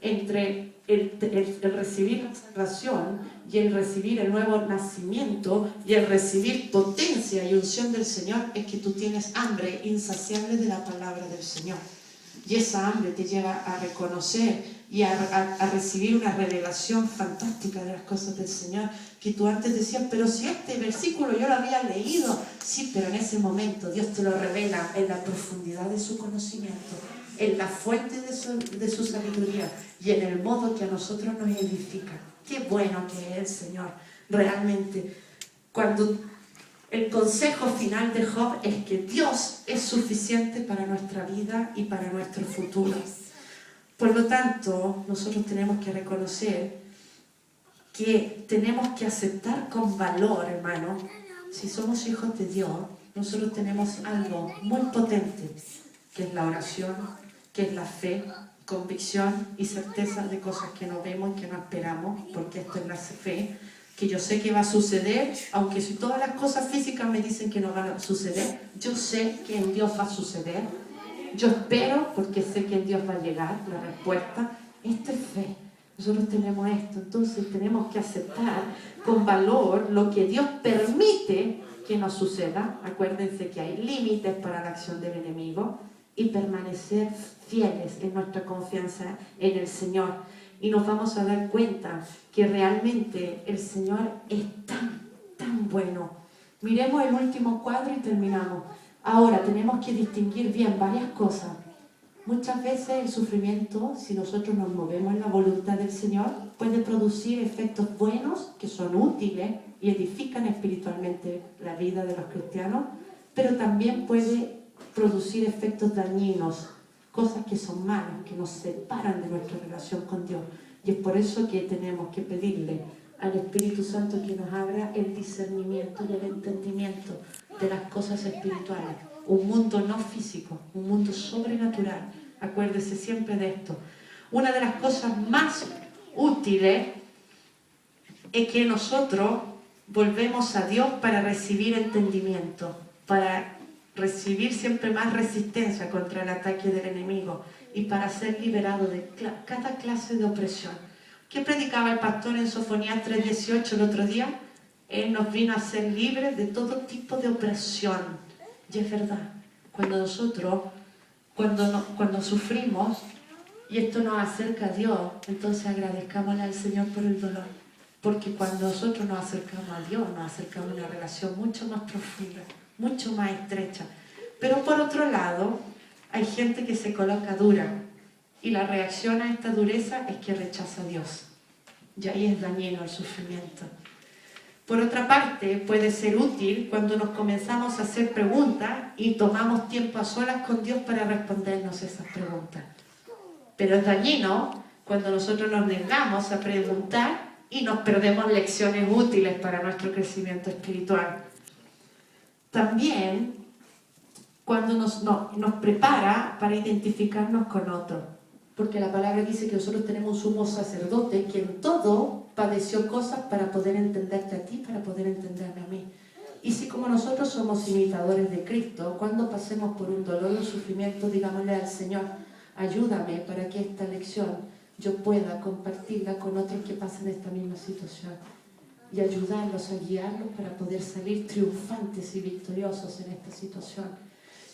entre el recibir la salvación y el recibir el nuevo nacimiento y el recibir potencia y unción del Señor es que tú tienes hambre insaciable de la palabra del Señor. Y esa hambre te lleva a reconocer y a recibir una revelación fantástica de las cosas del Señor, que tú antes decías, pero si este versículo yo lo había leído, sí, pero en ese momento Dios te lo revela en la profundidad de su conocimiento, en la fuente de su sabiduría y en el modo que a nosotros nos edifica. Qué bueno que es el Señor, realmente. Cuando el consejo final de Job es que Dios es suficiente para nuestra vida y para nuestro futuro. Por lo tanto, nosotros tenemos que reconocer que tenemos que aceptar con valor, hermano, si somos hijos de Dios, nosotros tenemos algo muy potente, que es la oración, que es la fe, convicción y certeza de cosas que no vemos y que no esperamos, porque esto es la fe, que yo sé que va a suceder, aunque si todas las cosas físicas me dicen que no van a suceder, yo sé que en Dios va a suceder. Yo espero porque sé que en Dios va a llegar la respuesta. Esto es fe. Nosotros tenemos esto. Entonces tenemos que aceptar con valor lo que Dios permite que nos suceda. Acuérdense que hay límites para la acción del enemigo. Y permanecer fieles en nuestra confianza en el Señor. Y nos vamos a dar cuenta que realmente el Señor es tan bueno. Miremos el último cuadro y terminamos. Ahora, tenemos que distinguir bien varias cosas. Muchas veces el sufrimiento, si nosotros nos movemos en la voluntad del Señor, puede producir efectos buenos que son útiles y edifican espiritualmente la vida de los cristianos, pero también puede producir efectos dañinos, cosas que son malas, que nos separan de nuestra relación con Dios. Y es por eso que tenemos que pedirle al Espíritu Santo que nos abra el discernimiento y el entendimiento de las cosas espirituales. Un mundo no físico, un mundo sobrenatural. Acuérdese siempre de esto. Una de las cosas más útiles es que nosotros volvemos a Dios para recibir entendimiento, para recibir siempre más resistencia contra el ataque del enemigo y para ser liberado de cada clase de opresión. ¿Qué predicaba el pastor en Sofonías 3:18 el otro día? Él nos vino a ser libres de todo tipo de opresión. Y es verdad, cuando nosotros, cuando sufrimos y esto nos acerca a Dios, entonces agradezcámosle al Señor por el dolor. Porque cuando nosotros nos acercamos a Dios, nos acercamos a una relación mucho más profunda, mucho más estrecha. Pero por otro lado, hay gente que se coloca dura y la reacción a esta dureza es que rechaza a Dios. Y ahí es dañino el sufrimiento. Por otra parte, puede ser útil cuando nos comenzamos a hacer preguntas y tomamos tiempo a solas con Dios para respondernos esas preguntas. Pero es dañino cuando nosotros nos negamos a preguntar y nos perdemos lecciones útiles para nuestro crecimiento espiritual. También cuando nos prepara para identificarnos con otros. Porque la palabra dice que nosotros tenemos un sumo sacerdote que en todo padeció cosas para poder entenderte a ti, para poder entenderme a mí. Y si como nosotros somos imitadores de Cristo, cuando pasemos por un dolor o un sufrimiento, digámosle al Señor, ayúdame para que esta lección yo pueda compartirla con otros que pasen esta misma situación. Y ayudarlos, a guiarlos para poder salir triunfantes y victoriosos en esta situación.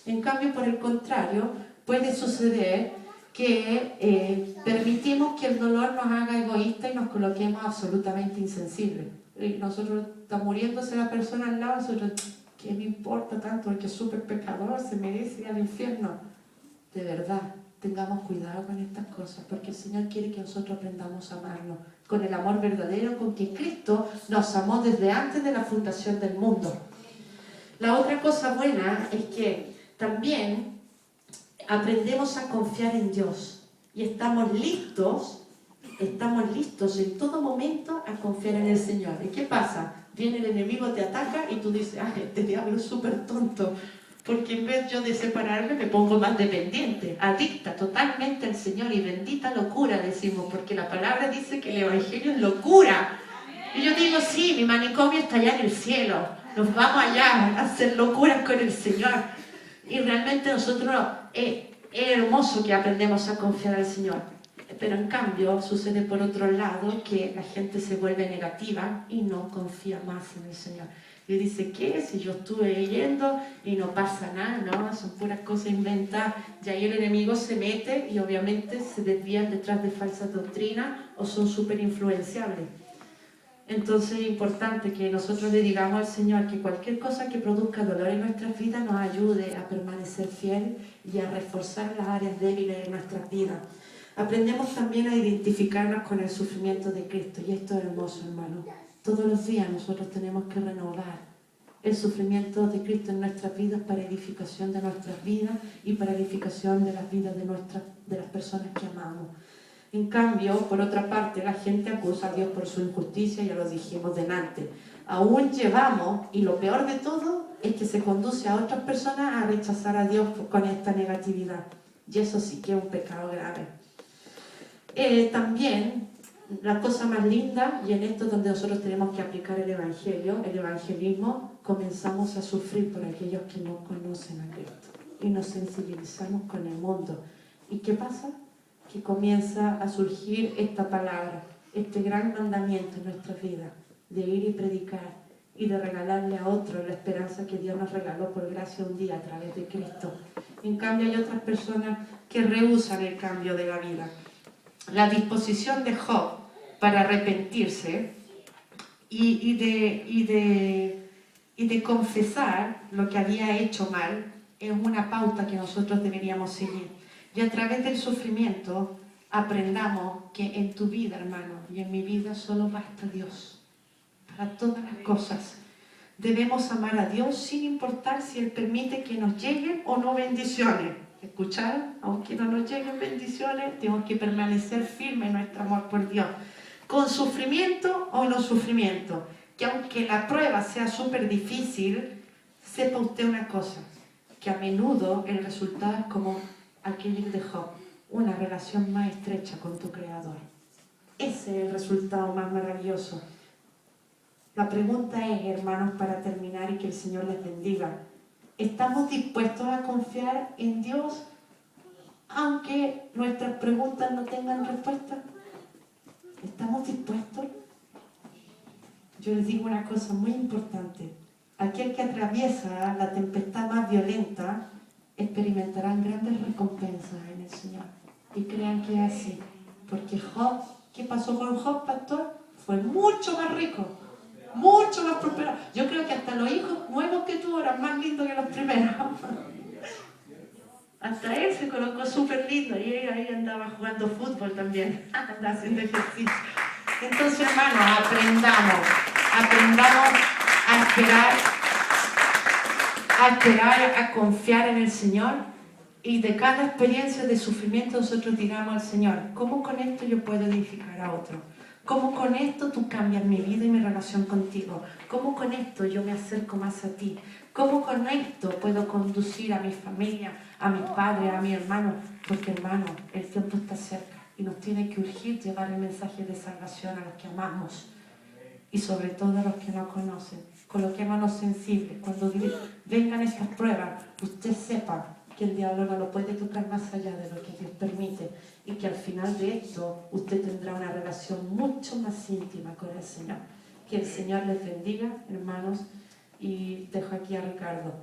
En cambio, por el contrario, puede suceder que permitimos que el dolor nos haga egoístas y nos coloquemos absolutamente insensibles. Y nosotros está muriéndose la persona al lado, nosotros, ¿qué me importa tanto? Porque es súper pecador, se merece ir al infierno. De verdad, tengamos cuidado con estas cosas, porque el Señor quiere que nosotros aprendamos a amarnos con el amor verdadero con que Cristo nos amó desde antes de la fundación del mundo. La otra cosa buena es que también aprendemos a confiar en Dios y estamos listos en todo momento a confiar en el Señor. ¿Y qué pasa? Viene el enemigo, te ataca y tú dices, ¡ay, este diablo es súper tonto! Porque en vez yo de separarme me pongo más dependiente, adicta totalmente al Señor, y bendita locura decimos, porque la palabra dice que el Evangelio es locura. Y yo digo, sí, mi manicomio está allá en el cielo, nos vamos allá a hacer locuras con el Señor. Y realmente nosotros, es hermoso que aprendemos a confiar al Señor. Pero en cambio sucede por otro lado que la gente se vuelve negativa y no confía más en el Señor. Y dice, ¿qué? Si yo estuve yendo y no pasa nada, ¿no? Son puras cosas inventadas. Y ahí el enemigo se mete y obviamente se desvían detrás de falsas doctrinas o son súper influenciables. Entonces es importante que nosotros le digamos al Señor que cualquier cosa que produzca dolor en nuestras vidas nos ayude a permanecer fiel y a reforzar las áreas débiles de nuestras vidas. Aprendemos también a identificarnos con el sufrimiento de Cristo, y esto es hermoso, hermano. Todos los días nosotros tenemos que renovar el sufrimiento de Cristo en nuestras vidas para edificación de nuestras vidas y para edificación de las vidas de las personas que amamos. En cambio, por otra parte, la gente acusa a Dios por su injusticia, ya lo dijimos delante. Aún llevamos, y lo peor de todo, es que se conduce a otras personas a rechazar a Dios con esta negatividad. Y eso sí que es un pecado grave. También, la cosa más linda, y en esto es donde nosotros tenemos que aplicar el Evangelio, el evangelismo, comenzamos a sufrir por aquellos que no conocen a Cristo. Y nos sensibilizamos con el mundo. ¿Y qué pasa? Que comienza a surgir esta palabra, este gran mandamiento en nuestra vida, de ir y predicar y de regalarle a otros la esperanza que Dios nos regaló por gracia un día a través de Cristo. En cambio hay otras personas que rehúsan el cambio de la vida. La disposición de Job para arrepentirse y de confesar lo que había hecho mal es una pauta que nosotros deberíamos seguir. Y a través del sufrimiento aprendamos que en tu vida, hermano, y en mi vida solo basta Dios para todas las cosas. Debemos amar a Dios sin importar si Él permite que nos lleguen o no bendiciones. ¿Escucharon? Aunque no nos lleguen bendiciones, tenemos que permanecer firmes en nuestro amor por Dios. Con sufrimiento o no sufrimiento. Que aunque la prueba sea súper difícil, sepa usted una cosa, que a menudo el resultado es como aquel de Job, una relación más estrecha con tu Creador. Ese es el resultado más maravilloso. La pregunta es, hermanos, para terminar y que el Señor les bendiga, ¿estamos dispuestos a confiar en Dios aunque nuestras preguntas no tengan respuesta? ¿Estamos dispuestos? Yo les digo una cosa muy importante. Aquel que atraviesa la tempestad más violenta experimentarán grandes recompensas en el Señor. Y crean que es así. Porque Job, ¿qué pasó con Job, pastor? Fue mucho más rico, mucho más prosperado. Yo creo que hasta los hijos nuevos que tuvo eran más lindos que los primeros. Hasta él se colocó súper lindo y él ahí andaba jugando fútbol también, andaba haciendo ejercicio. Entonces, hermanos, aprendamos a esperar, a confiar en el Señor, y de cada experiencia de sufrimiento nosotros digamos al Señor, ¿cómo con esto yo puedo edificar a otro? ¿Cómo con esto tú cambias mi vida y mi relación contigo? ¿Cómo con esto yo me acerco más a ti? ¿Cómo con esto puedo conducir a mi familia, a mis padres, a mi hermano? Porque, hermano, el tiempo está cerca y nos tiene que urgir llevar el mensaje de salvación a los que amamos y sobre todo a los que no conocen. Coloquémonos sensibles. Cuando vengan estas pruebas, usted sepa que el diablo no lo puede tocar más allá de lo que Dios permite, y que al final de esto usted tendrá una relación mucho más íntima con el Señor. Que el Señor les bendiga, hermanos, y dejo aquí a Ricardo.